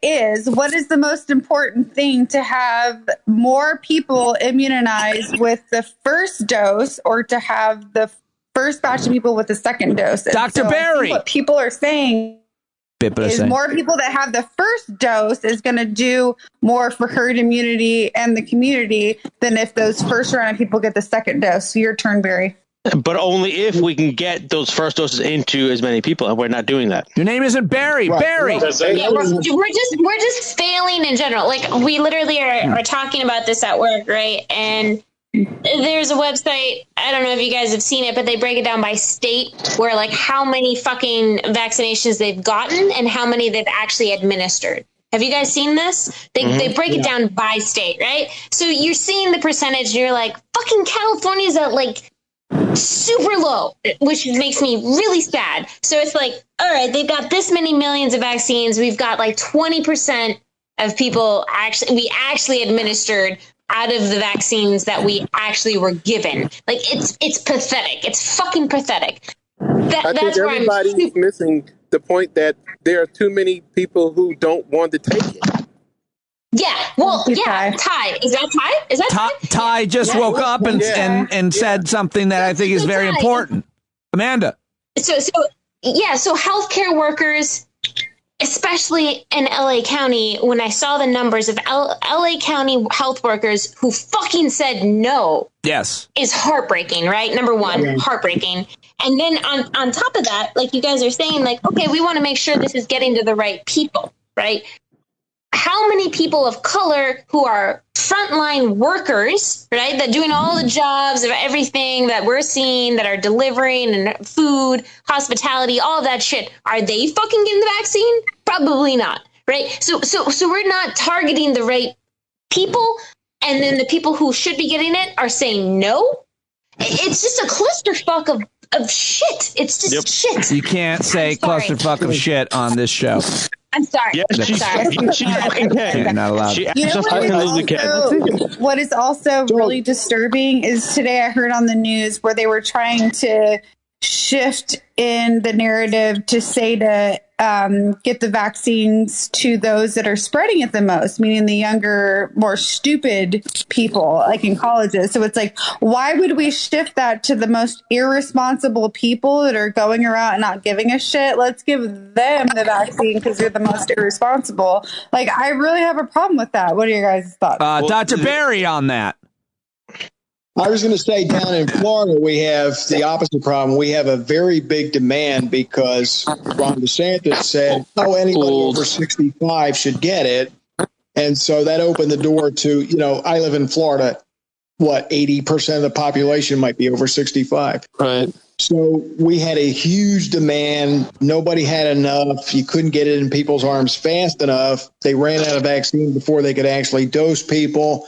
what is the most important thing to have more people immunized with the first dose, or to have the first batch of people with the second dose? And Dr. Barry. What people are saying is more people that have the first dose is going to do more for herd immunity and the community than if those first round of people get the second dose. So your turn, Barry. But only if we can get those first doses into as many people, and we're not doing that. Your name isn't Barry. Right. Barry. Yeah, we're just failing in general. Like, we literally are talking about this at work, right? And there's a website, I don't know if you guys have seen it, but they break it down by state, where like how many fucking vaccinations they've gotten and how many they've actually administered. Have you guys seen this? They break it down by state, right? So you're seeing the percentage and you're like, fucking California's at like super low, which makes me really sad. So it's like, all right, they've got this many millions of vaccines. We've got like 20% of people we actually administered out of the vaccines that we actually were given. Like, it's pathetic. It's fucking pathetic. I think everybody's missing the point that there are too many people who don't want to take it. Yeah, Well, yeah, Ty. Is that Ty? Is that Ty? Ty just woke up and said something that I think is very important. Amanda. So healthcare workers, especially in LA County, when I saw the numbers of LA County health workers who fucking said no. Yes. Is heartbreaking, right? Number one, heartbreaking. And then on top of that, like you guys are saying, like, okay, we want to make sure this is getting to the right people, right? How many people of color who are frontline workers, right, that doing all the jobs of everything that we're seeing, that are delivering and food, hospitality, all of that shit, are they fucking getting the vaccine? Probably not, right? So we're not targeting the right people, and then the people who should be getting it are saying no. It's just a clusterfuck of shit. It's just shit. You can't say clusterfuck of shit on this show. I'm sorry. Yeah, she fucking can. You're not allowed. She You know what is also really disturbing is today I heard on the news where they were trying to shift in the narrative to say to get the vaccines to those that are spreading it the most, meaning the younger, more stupid people, like in colleges. So it's like, why would we shift that to the most irresponsible people that are going around and not giving a shit? Let's give them the vaccine because they're the most irresponsible. Like, I really have a problem with that. What are your guys' thoughts? Dr. Barry on that. I was going to say down in Florida, we have the opposite problem. We have a very big demand because Ron DeSantis said, anybody over 65 should get it. And so that opened the door to, I live in Florida. 80% of the population might be over 65. Right. So we had a huge demand. Nobody had enough. You couldn't get it in people's arms fast enough. They ran out of vaccine before they could actually dose people.